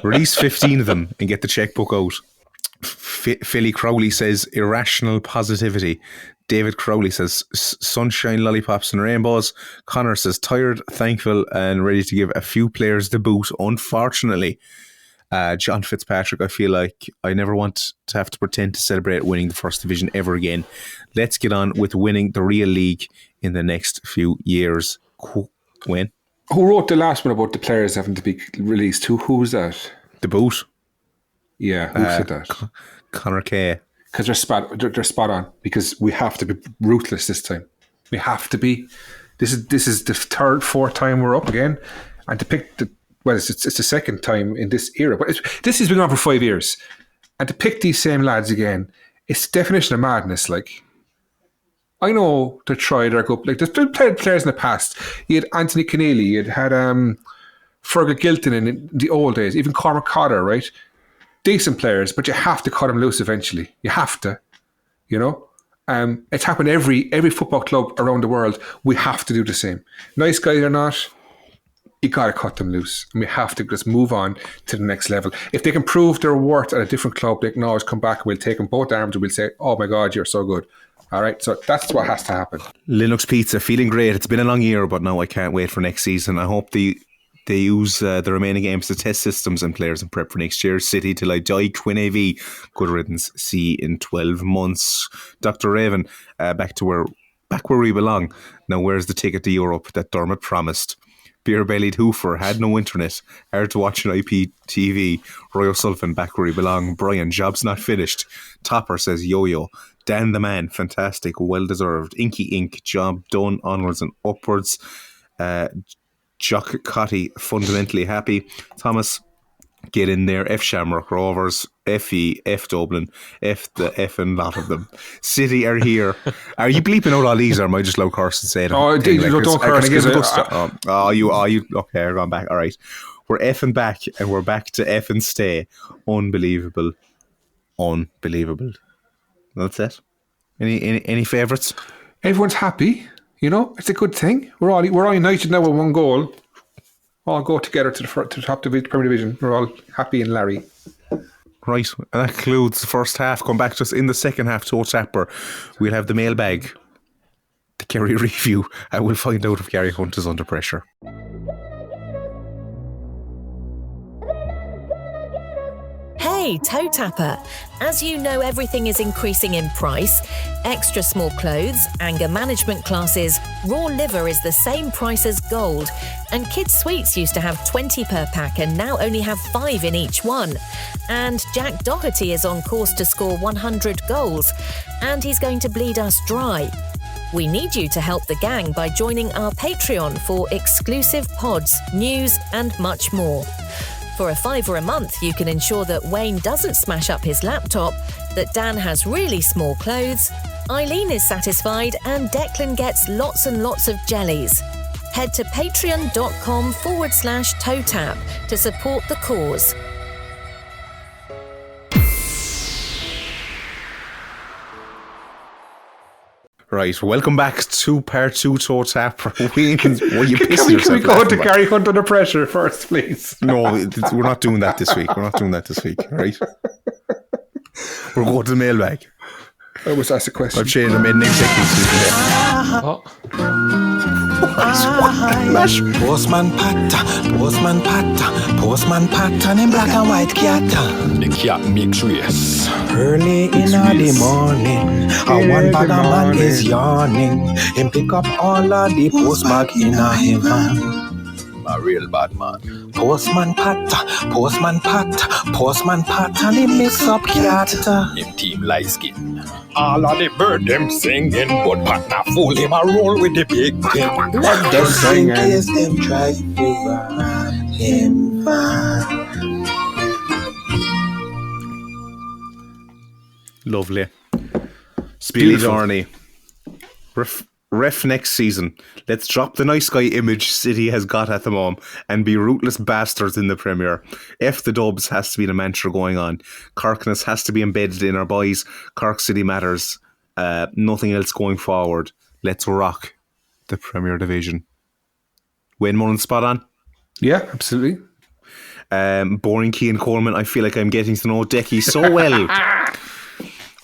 release 15 of them and get the checkbook out. Philly Crowley says irrational positivity. David Crowley says sunshine, lollipops and rainbows. Connor says tired, thankful and ready to give a few players the boot, unfortunately. John Fitzpatrick, I feel like I never want to have to pretend to celebrate winning the first division ever again. Let's get on with winning the real league in the next few years. Wayne? Who wrote the last one about the players having to be released? Who was that? The boot. Yeah, who said that? Connor Kay. Because they're spot on. Because we have to be ruthless this time. We have to be. This is the 3rd, 4th time we're up again, and to pick it's the 2nd time in this era. But this has been on for 5 years, and to pick these same lads again, it's the definition of madness. Like, I know to try their go. Like there's been players in the past. You had Anthony Keneally, you had Fergal Gilton in the old days, even Cormac Cotter, right? Decent players, but you have to cut them loose eventually. You have to, you know. It's happened every football club around the world. We have to do the same. Nice guys or not, you got to cut them loose. And we have to just move on to the next level. If they can prove their worth at a different club, they can always come back and we'll take them both arms and we'll say, oh my God, you're so good. All right, so that's what has to happen. Linux Pizza, feeling great. It's been a long year, but now I can't wait for next season. I hope they use the remaining games to test systems and players in prep for next year. City till I die, Quinn AV. Good riddance. See in 12 months. Dr. Raven, back where we belong. Now, where's the ticket to Europe that Dermot promised? Beer-bellied Hoofer had no internet. Hard to watch on IPTV. Roy O'Sullivan, back where he belong. Brian, job's not finished. Topper says yo-yo. Dan the man, fantastic, well-deserved. Inky Ink, job done, onwards and upwards. Jock Cotty, fundamentally happy. Thomas, get in there. F Shamrock Rovers, FE, F Dublin, F the effing lot of them. City are here. Are you bleeping out all these, or am I just low curse and saying? Oh, don't curse. You okay? I've gone back. All right, we're effing back, and we're back to effing stay. Unbelievable. That's it. Any favourites? Everyone's happy. You know, it's a good thing. We're all united now with one goal. All go together to the top of the Premier Division. We're all happy and Larry. Right, and that concludes the first half. Come back to us in the second half, TOTAP. We'll have the mailbag, the Kerry review, and we'll find out if Gary Hunt is under pressure. Hey, toe tapper. As you know, everything is increasing in price. Extra small clothes, anger management classes, raw liver is the same price as gold. And kids' sweets used to have 20 per pack and now only have 5 in each one. And Jack Doherty is on course to score 100 goals. And he's going to bleed us dry. We need you to help the gang by joining our Patreon for exclusive pods, news and much more. For $5 a month, you can ensure that Wayne doesn't smash up his laptop, that Dan has really small clothes, Eileen is satisfied, and Declan gets lots and lots of jellies. Head to patreon.com/TOTAP to support the cause. Right, welcome back to part 2 TOTAP. Can we go to Gary Hunt under pressure first, please? No, we're not doing that this week. Right? We're going to the mailbag. I was asked a question. I've changed the mid-name seconds. Postman pattern in black and white cat. The cat makes race. Early in the morning, one bag of man is yawning. Him pick up all of the postbag in a heaven. A real bad man. Postman pattern, and he mix up cat. Him team light skin. All of the bird them singing, but partner fool him a roll with the big pin. Let them sing case them try to run him back. Lovely. Billy Dorney. Ref next season. Let's drop the nice guy image City has got at the moment and be rootless bastards in the Premier. F the Dubs has to be the mantra going on. Corkness has to be embedded in our boys. Cork City matters. Nothing else going forward. Let's rock the Premier Division. Wayne Mullen spot on? Yeah, absolutely. Boring Cian Coleman. I feel like I'm getting to know Decky so well.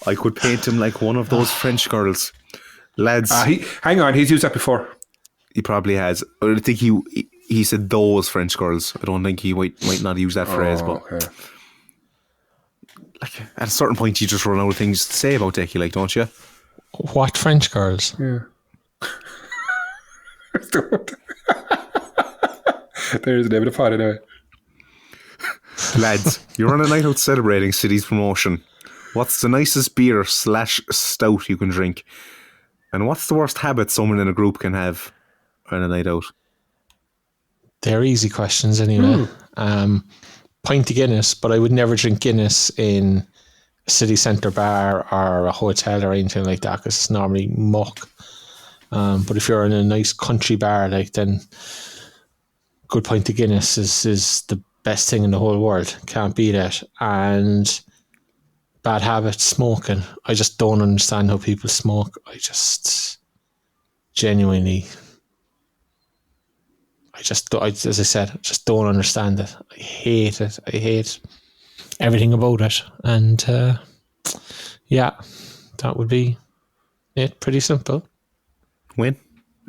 I could paint him like one of those French girls. Lads, hang on, he's used that before. He probably has. I think he said those French girls. I don't think he might not use that phrase, but okay. Like at a certain point, you just run out of things to say about Decky, like, don't you? What French girls? Yeah. There's a name of the pod anyway. Lads, you're on a night out celebrating City's promotion. What's the nicest beer / stout you can drink? And what's the worst habit someone in a group can have on a night out? They're easy questions anyway. Pint of Guinness, but I would never drink Guinness in city centre bar or a hotel or anything like that, because it's normally muck. But if you're in a nice country bar, like, then good pint of Guinness is the best thing in the whole world. Can't beat it. And bad habit, smoking. I just don't understand how people smoke. I just genuinely, as I said, I just don't understand it. I hate it. I hate everything about it. And yeah, that would be it. Pretty simple. Win.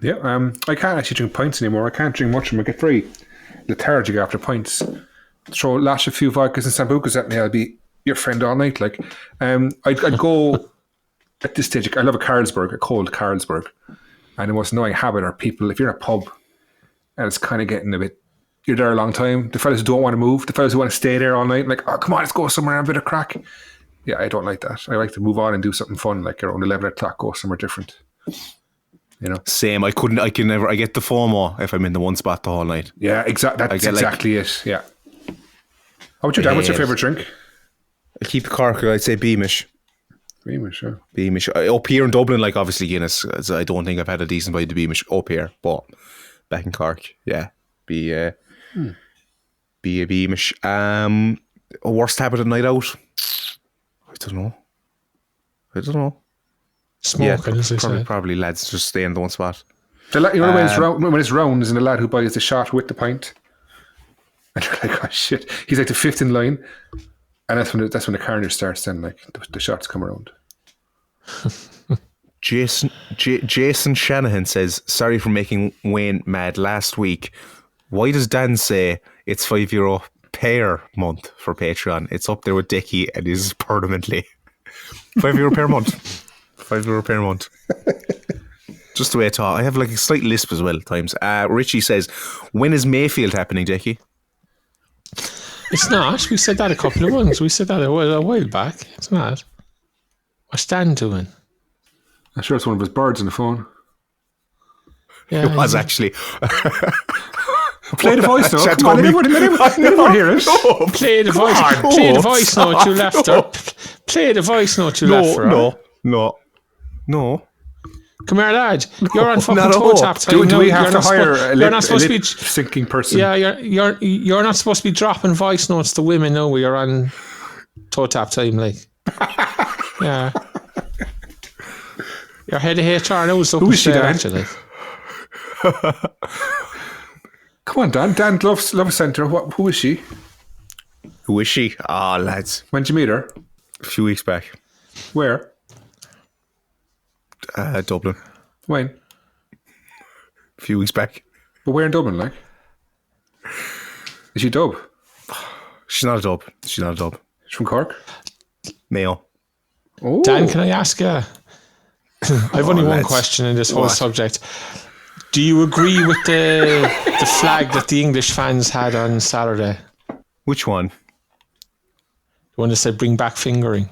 Yeah, I can't actually drink pints anymore. I can't drink much of them. I get very lethargic after pints. Lash a few vodkas and sambucas at me, I'll be your friend all night. Like, I'd go at this stage. I love a cold Carlsberg. And the most annoying habit are people, if you're in a pub and it's kind of getting a bit, you're there a long time, the fellas who don't want to move, the fellas who want to stay there all night, like, oh, come on, let's go somewhere and a bit of crack. Yeah, I don't like that. I like to move on and do something fun, like around 11 o'clock, go somewhere different. You know? Same. I get the FOMO if I'm in the one spot the whole night. Yeah, exactly. That's exactly it. Yeah. How about you, Dan? What's your favourite drink? I keep the Cork. I'd say Beamish. Beamish, yeah. Beamish. Up here in Dublin, like, obviously Guinness. I don't think I've had a decent bite of Beamish up here, but back in Cork, yeah, be a Beamish. A worst habit at night out? I don't know. Smoking, as I said. Probably lads just stay in the one spot. When it's round, isn't the lad who buys the shot with the pint? And you're like, oh shit, he's like the fifth in line, and that's when the carnage starts. Then, like, the shots come around. Jason Shanahan says, sorry for making Wayne mad last week. Why does Dan say it's €5 per month for Patreon? It's up there with Dickie and is permanently €5 per month. €5 per month. Just the way I talk. I have like a slight lisp as well at times. Richie says, when is Mayfield happening, Dickie? It's not. We said that a couple of months. We said that a while back. It's not. What's Dan doing? I'm sure it's one of his birds on the phone. Yeah, it was actually. Play the voice note. Come on, let everyone hear it. No, play the voice. Play the voice note you left her. Play the voice note you left her. No. Come here, lad. You're on fucking TOTAP time. Do we have to hire a lip-syncing person? Yeah, you're not supposed to be dropping voice notes to women. No, you're on TOTAP time, like. Yeah. Your head of HR knows. Who is she, Dan? Actually. Come on, Dan. Dan Love Centre. Who is she? Who is she? Ah, lads. When did you meet her? A few weeks back. Where? Dublin. When? A few weeks back. But where in Dublin, like? Is she Dub? She's not a Dub. She's from Cork? Mayo. Oh. Dan, can I ask you? I've only one question in this whole subject. Do you agree with the flag that the English fans had on Saturday? Which one? The one that said bring back fingering.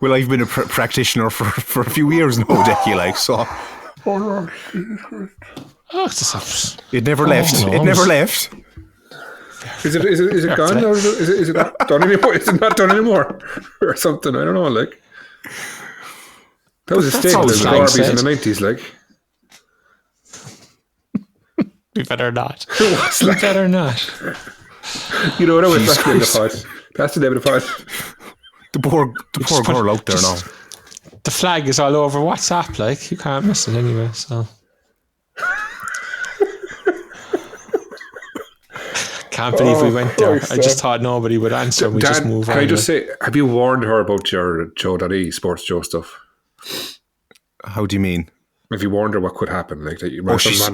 Well, I've been a practitioner for a few years now, Dickie, like, so. Oh, Jesus Christ. It never left. It never left. Is it gone? Or is it not done anymore? Is it not done anymore? Or something? I don't know, like. That was a staple of the Barbies in the 90s, like. We better not. We better not. You know what I was back in the pod. That's the name of the pod. The poor girl out there now. The flag is all over WhatsApp, like, you can't miss it anyway, so. Can't believe we went there. I just thought nobody would answer and we just move on. Can I just say, have you warned her about your Joe.e, Sports Joe stuff? How do you mean? Have you warned her what could happen? Like, that she's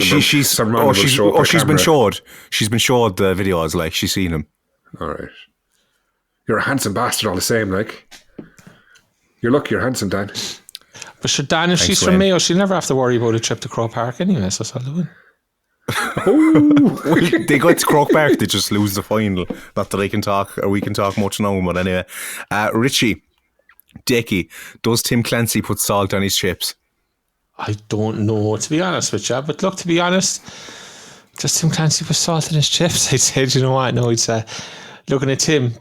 been showed. She's been showed the videos, like, she's seen them. All right. You're a handsome bastard all the same, like. You're lucky you're handsome, Dan. But sure, Dan, if she's from Mayo, she'll never have to worry about a trip to Croke Park anyway, so that's all the win. They got to Croke Park, they just lose the final. Not that I can talk, or we can talk much now, but anyway. Richie, Dickie, does Tim Clancy put salt on his chips? I don't know, to be honest with you. But look, to be honest, just Tim Clancy with salt in his chips. I'd say, you know what? No, it's looking at Tim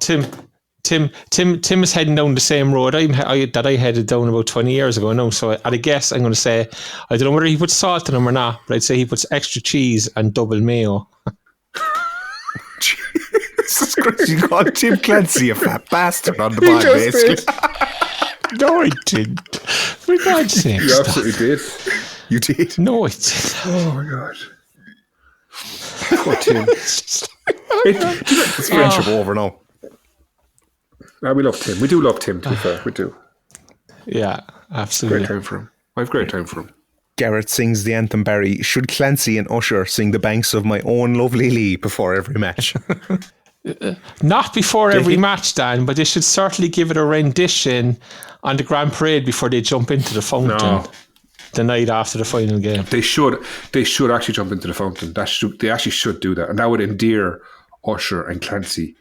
is heading down the same road that I headed down about 20 years ago. No, so at a guess, I'm going to say, I don't know whether he puts salt in them or not, but I'd say he puts extra cheese and double mayo. Jesus Christ, you called Tim Clancy a fat bastard on the pod, basically. No, I didn't. For God's sake. You absolutely did. You did? No, I didn't. Oh my God. Poor Tim. It's friendship over now. We love Tim. We do love Tim, to be fair. We do. Yeah, absolutely. Great time for him. I have great time for him. Garrett sings the anthem, Barry. Should Clancy and Usher sing the banks of my own lovely Lee before every match? Not before every match, Dan, but they should certainly give it a rendition on the Grand Parade before they jump into the fountain the night after the final game. They should actually jump into the fountain. They actually should do that. And that would endear Usher and Clancy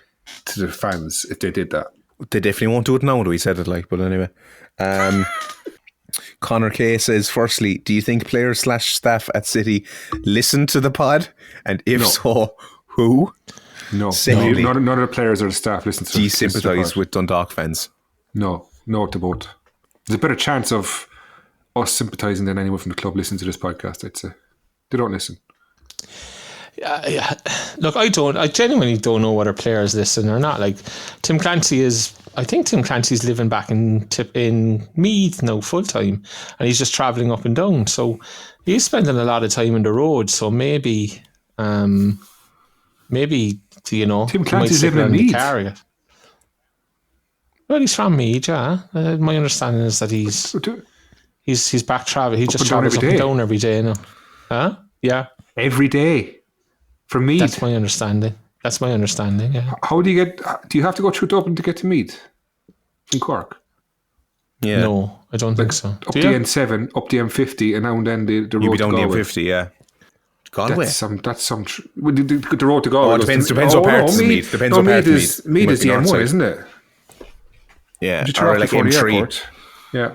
to the fans if they did that. They definitely won't do it now, though he said it but anyway. Connor K says, firstly, do you think players / staff at City listen to the pod? And if so, who? No. Secondly, none of the players or the staff listen to do you sympathise with Dundalk fans? No to both. There's a better chance of us sympathising than anyone from the club listening to this podcast, I'd say. They don't listen. Yeah. Look, I genuinely don't know whether players listen or not. Like, I think Tim Clancy's living back in Meath now full time, and he's just travelling up and down. So he's spending a lot of time on the road. So maybe, Tim Clancy's living in Meath. Well, he's from Meath, yeah. My understanding is that he's back travelling. He just travels up and down every day now. Huh? Yeah. Every day. From Meath. That's my understanding. Yeah. How do you have to go through Dublin to get to Meath? From Cork? Yeah. No, I don't think so. Up the N7, up the M50, and now and then the road You'll be to down the Galway. M50, yeah. Galway? That's some the road to Galway. Oh, it depends what part of Meath. Depends what part of Meath. Meath is the M1, isn't it? Yeah, or like M3. Yeah.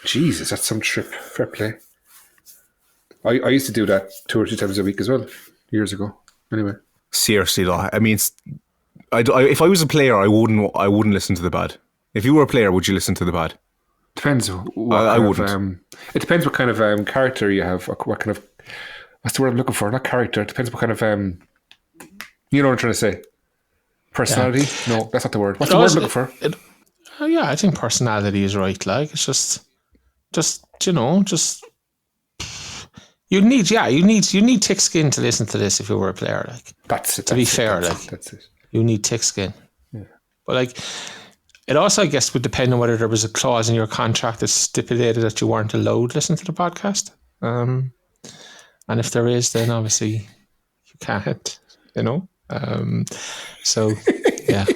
Jesus, that's some trip. Fair play. I used to do that 2 or 3 times a week as well, years ago. Anyway. Seriously though, I mean, if I was a player, I wouldn't listen to the bad. If you were a player, would you listen to the bad? Depends. I wouldn't. It depends what kind of character you have. What kind of, what's the word I'm looking for? Not character. It depends what kind of, you know what I'm trying to say. Personality? Yeah. No, that's not the word. What's the word I'm looking for? Yeah, I think personality is right. Like, it's just you need thick skin to listen to this if you were a player. Like, that's it. To be fair, that's it. You need thick skin. Yeah. But like, it also, I guess, would depend on whether there was a clause in your contract that stipulated that you weren't allowed to listen to the podcast. And if there is, then obviously you can't. So yeah.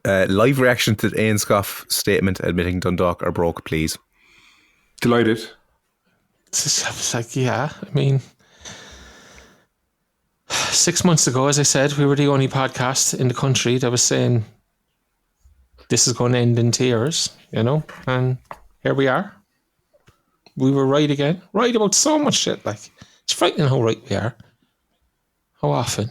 Live reaction to the Ian Scoff statement admitting Dundalk are broke, please. Delighted. It's like, yeah, I mean, 6 months ago, as I said, we were the only podcast in the country that was saying this is going to end in tears, and here we are. We were right again. Right about so much shit. Like, it's frightening how right we are. How often?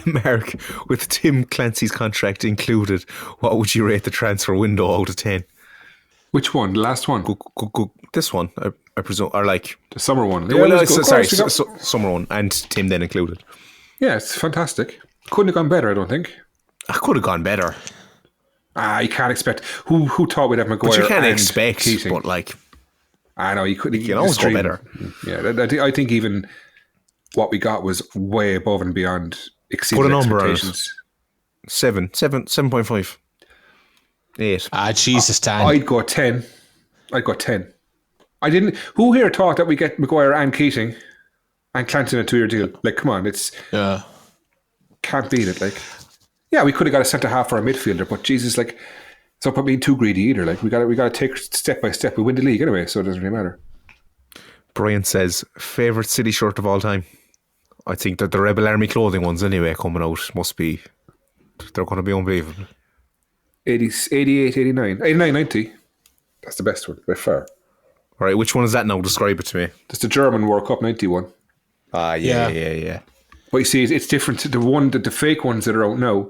Mark, with Tim Clancy's contract included, what would you rate the transfer window out of 10? Which one? The last one? Go. This one, I presume, or like the summer one. Summer one, and Tim then included. Yeah, it's fantastic. Couldn't have gone better, I don't think. I could have gone better. You can't expect. Who thought we'd have Maguire? But you can't expect. Keating. But like, I know you couldn't. You can always go better. Yeah, I think even what we got was way above and beyond exceeding expectations. 7.5. 8. Jesus, Dan. I'd go 10. I didn't. Who here thought that we get Maguire and Keating and Clancy in a 2-year deal? Like, come on, can't beat it. Like, yeah, we could have got a centre half for a midfielder, but Jesus, like, it's not about being too greedy either. Like, we got to take step by step. We win the league anyway, so it doesn't really matter. Brian says, favourite City shirt of all time. I think that the Rebel Army clothing ones anyway coming out they're going to be unbelievable. 88, 89, 90. That's the best one by far. All right, which one is that now? Describe it to me. That's the German World Cup 91. Yeah. But you see, it's different. The fake ones that are out now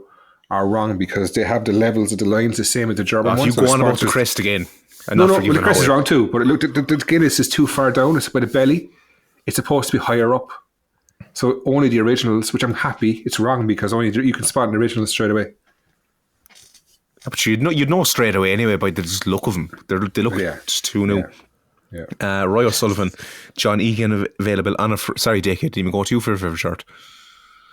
are wrong because they have the levels of the lines the same as the German ones. You go on about the crest again. No, the crest is wrong too. But look, the Guinness is too far down. It's by the belly. It's supposed to be higher up. So only the originals, which I'm happy, it's wrong because only you can spot an original straight away. But you'd know straight away anyway by the just look of them. They look just too new. Yeah. Roy O'Sullivan, John Egan available on sorry, Dick, didn't even go to you for a favourite shirt.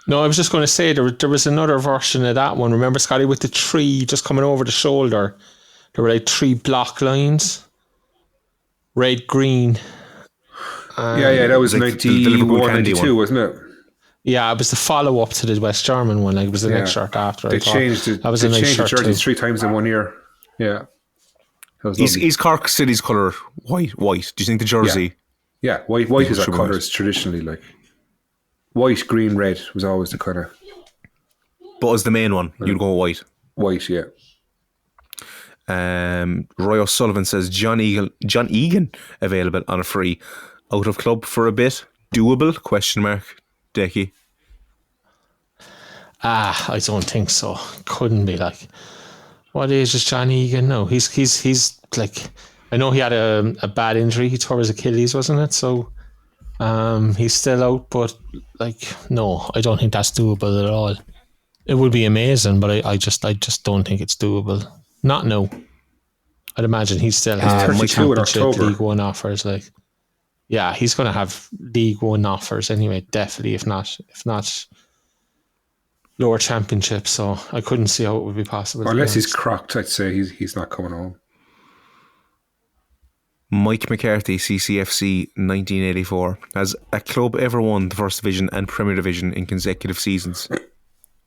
No, I was just going to say there was another version of that one. Remember, Scotty, with the tree just coming over the shoulder? There were like 3 block lines. Red, green. That was like 91, 92, wasn't it? Yeah, it was the follow-up to the West German one. Like, it was the next shirt after. They changed the jerseys 3 times in 1 year. Yeah. Is Cork City's colour white? Do you think the jersey? Yeah, white is our colours traditionally. Like white, green, red was always the kind of. But as the main one, you'd go white. White, yeah. Roy O'Sullivan says John Egan available on a free, out of club for a bit, doable? ? Decky. I don't think so. Couldn't be. Like, what age is John Egan now? He's like, I know he had a bad injury. He tore his Achilles, wasn't it? So he's still out, but like, no, I don't think that's doable at all. It would be amazing, but I just don't think it's doable. Not now. I'd imagine he still has Championship, League One offers. Like, yeah, he's going to have League One offers anyway. Definitely, if not lower Championship. So I couldn't see how it would be possible. Unless he's cracked, I'd say he's not coming home. Mike McCarthy, CCFC 1984. Has a club ever won the First Division and Premier Division in consecutive seasons?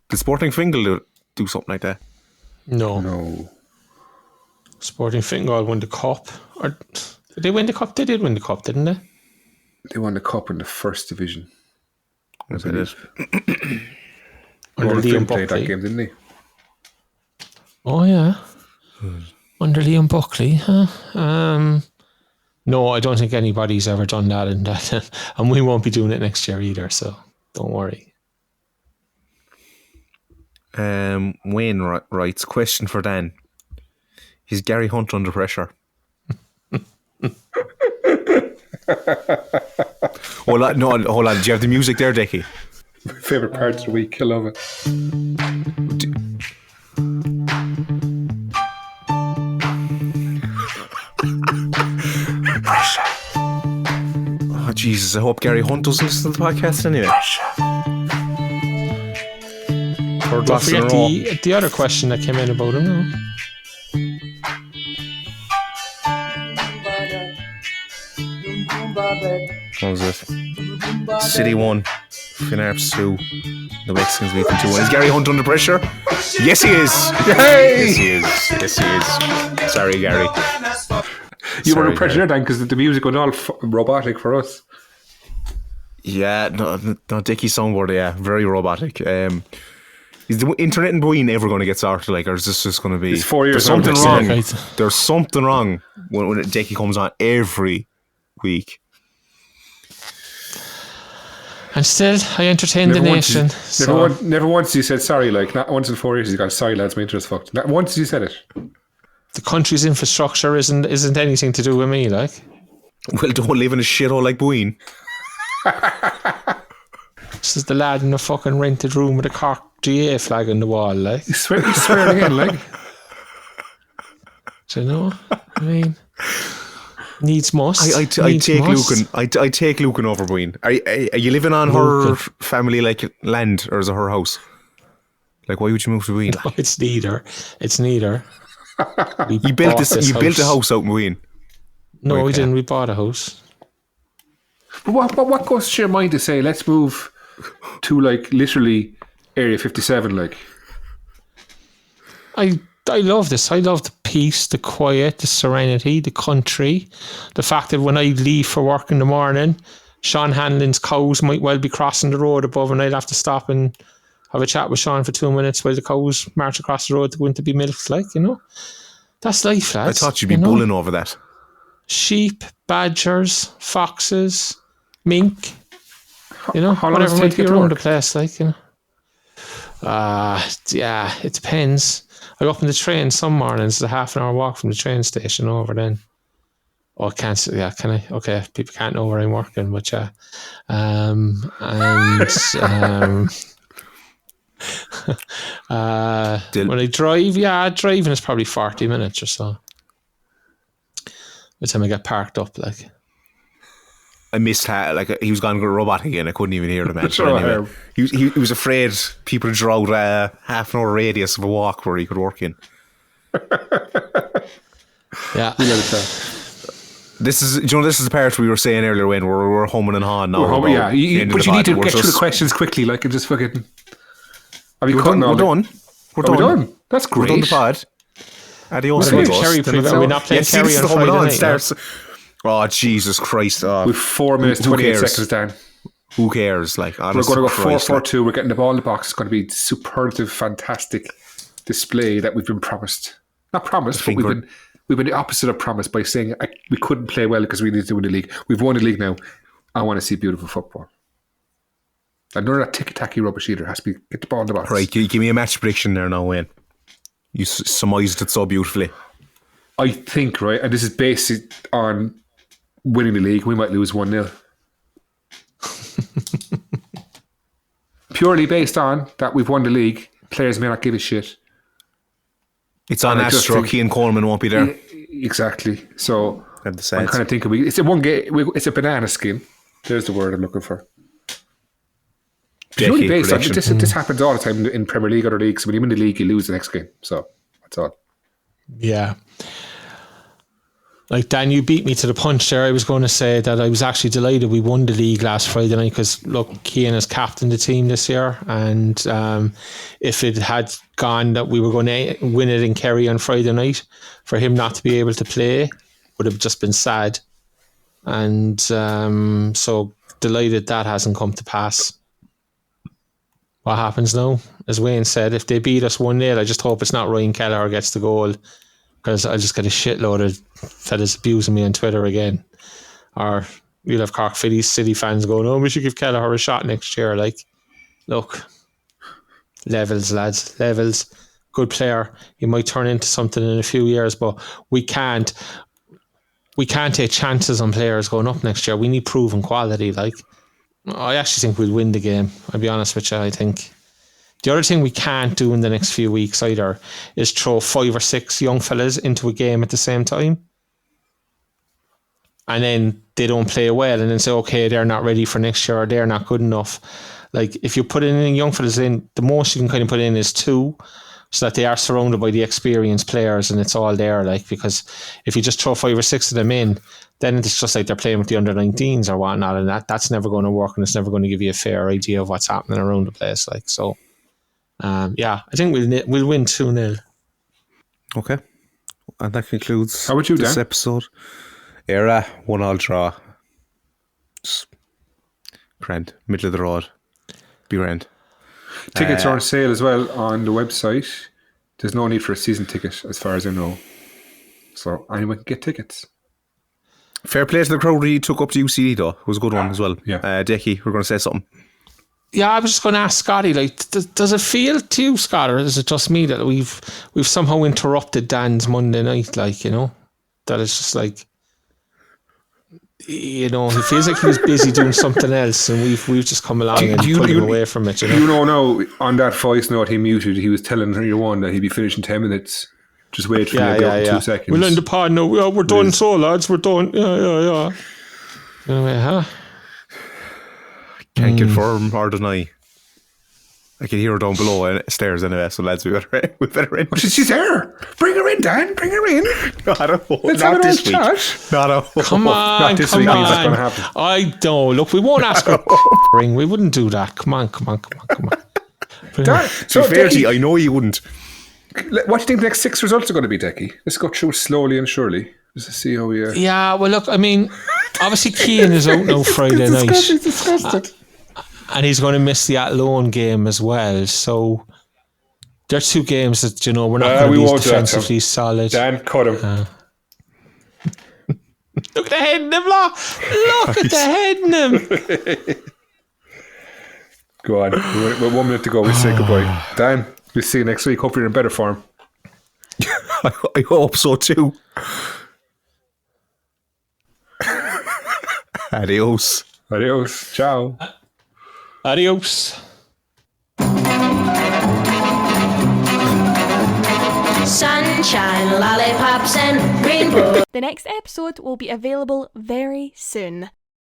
Did Sporting Fingal do something like that? No. Sporting Fingal won the cup. Or did they win the cup? They did win the cup, didn't they? They won the cup in the First Division. Was it? Under Liam Buckley played that game, didn't he? Oh yeah. Under Liam Buckley, huh? No, I don't think anybody's ever done that, and we won't be doing it next year either. So don't worry. Wayne writes, question for Dan. Is Gary Hunt under pressure? Hold on. Do you have the music there, Decky? My favourite part of the week. I love it. Pressure. Oh, Jesus. I hope Gary Hunt doesn't listen to the podcast anyway. Don't forget the other question that came in about him, no? What was it? City 1, Finarps 2, the Mexicans beat them 2-1. Is Gary Hunt under pressure? Yes, he is. Yay! Yes, he is. Sorry, Gary. You were under pressure there, Dan, because the music was all robotic for us. Yeah, no, Dickie's soundboard, yeah, very robotic. Is the internet in Boyne ever going to get sorted, like, or is this just going to be... It's 4 years. There's something wrong. There's something wrong when Dickie comes on every week. And still, I entertain the nation. Never once you said sorry, like, not once in 4 years he's gone, sorry lads, my interest fucked. Not once you said it. The country's infrastructure isn't anything to do with me, like. Well, don't live in a shithole like Boyne. This is the lad in a fucking rented room with a Cork GA flag on the wall, like. He's swearing again, like. Do you know? I mean, needs must. I take Lucan over Boyne. Are you living on her family like land, or is it her house? Like, why would you move to Boyne? No, it's neither. You built a house out in Boyne. No, we didn't. We bought a house. But what goes to your mind to say, let's move to, like, literally Area 57, like? I love this. I love the peace, the quiet, the serenity, the country. The fact that when I leave for work in the morning, Sean Hanlon's cows might well be crossing the road above, and I'd have to stop and have a chat with Sean for 2 minutes while the cows march across the road to go in to be milked, like, you know. That's life, lads. I thought you'd be bulling over that. Sheep, badgers, foxes, mink, you know, how long does whatever it might take be to around the work? place, like, you know. Yeah, it depends. I go up on the train some mornings, it's a half an hour walk from the train station over then. Oh, can I? Okay, people can't know where I'm working, but yeah. When I drive, driving is probably 40 minutes or so. By the time I get parked up, like. I missed how, like, he was going to go robot again. I couldn't even hear the man. Sure, anyway, he was afraid people would draw out a half an hour radius of a walk where he could work in. Yeah. This is the part we were saying earlier when we're humming and hawing now. But you need to get through the questions quickly, like, and just fucking. We're done. That's great. We're done the pod. Adios, amigos. Kerry we're not playing Kerry on Friday night. Starts. Oh, Jesus Christ. With 4 minutes, 28 seconds down. Who cares? Like, we're going to go 4-4-2. We're getting the ball in the box. It's going to be superlative, fantastic display that we've been promised. Not promised, but we've been the opposite of promised by saying we couldn't play well because we needed to win the league. We've won the league now. I want to see beautiful football. And none of that ticky-tacky rubbish either. It has to be get the ball in the box. Right, give me a match prediction there now, Wayne. You surmised it so beautifully. I think, right, and this is based on winning the league, we might lose 1-0. Purely based on that we've won the league, players may not give a shit. It's on Astro, Keane Coleman won't be there. Exactly. So I'm kind of thinking it's a one game. It's a banana skin. There's the word I'm looking for. Purely based on this happens all the time in Premier League, other leagues. When you win the league, you lose the next game. So that's all. Yeah. Like, Dan, you beat me to the punch there. I was going to say that I was actually delighted we won the league last Friday night because, look, Keane has captained the team this year, and if it had gone that we were going to win it in Kerry on Friday night, for him not to be able to play would have just been sad. And so delighted that hasn't come to pass. What happens now? As Wayne said, if they beat us 1-0, I just hope it's not Ryan Kelleher gets the goal, because I'll just get a shitload of fellas abusing me on Twitter again. Or you'll have Cork City fans going, oh, we should give Kelleher a shot next year. Like, look, levels, lads, levels. Good player. He might turn into something in a few years, but we can't take chances on players going up next year. We need proven quality. Like, I actually think we'll win the game. I'll be honest with you. I think the other thing we can't do in the next few weeks either is throw 5 or 6 young fellas into a game at the same time, and then they don't play well, and then say, okay, they're not ready for next year, or they're not good enough. Like, if you put in young fellas in, the most you can kind of put in is 2, so that they are surrounded by the experienced players and it's all there. Like, because if you just throw 5 or 6 of them in, then it's just like they're playing with the under-19s or whatnot, and that's never going to work, and it's never going to give you a fair idea of what's happening around the place. Like, so I think we'll win 2-0. Okay, and that concludes How about you, this Dan? episode. Era 1-1 draw. Just grand, middle of the road. Be grand. Tickets are on sale as well on the website. There's no need for a season ticket, as far as I know. So anyone can get tickets. Fair play to the crowd. He took up the UCD though. It was a good one as well. Yeah. Decky, we're going to say something. Yeah, I was just going to ask Scotty, like, does it feel to you, Scott, or is it just me that we've somehow interrupted Dan's Monday night, like, you know, that it's just like, you know, he feels like he was busy doing something else, and we've just come along and pulled him away from it, you know? You know now, on that voice note he muted, he was telling everyone that he'd be finished in 10 minutes. Just wait for you to go in 2 seconds. We'll end the pod now. Yeah, we're done, so lads, we're done. Yeah. Anyway, huh? Can't confirm or deny. I can hear her down below stairs anyway, so lads, we better end. She's there. Bring her in, Dan. Bring her in. I don't know. Let's Not have this week. Come on, Not this week means that's going to happen. I don't. Look, we won't ask her ring. We wouldn't do that. Come on. Dan, So fair I know you wouldn't. what do you think the next 6 results are going to be, Decky? Let's go through slowly and surely. Just to see how we... Yeah, well, look, I mean, obviously Keane is out now Friday night. He's disgusted. And he's going to miss the Athlone game as well. So there are two games that, you know, we're not going to be defensively solid. Dan, cut him. Look at the head in him, Look at the head in him. Go on. We're 1 minute to go. We say goodbye. Dan, we'll see you next week. Hope you're in better form. I hope so too. Adios. Adios. Ciao. Adios. Sunshine, lollipops, and rainbows. The next episode will be available very soon.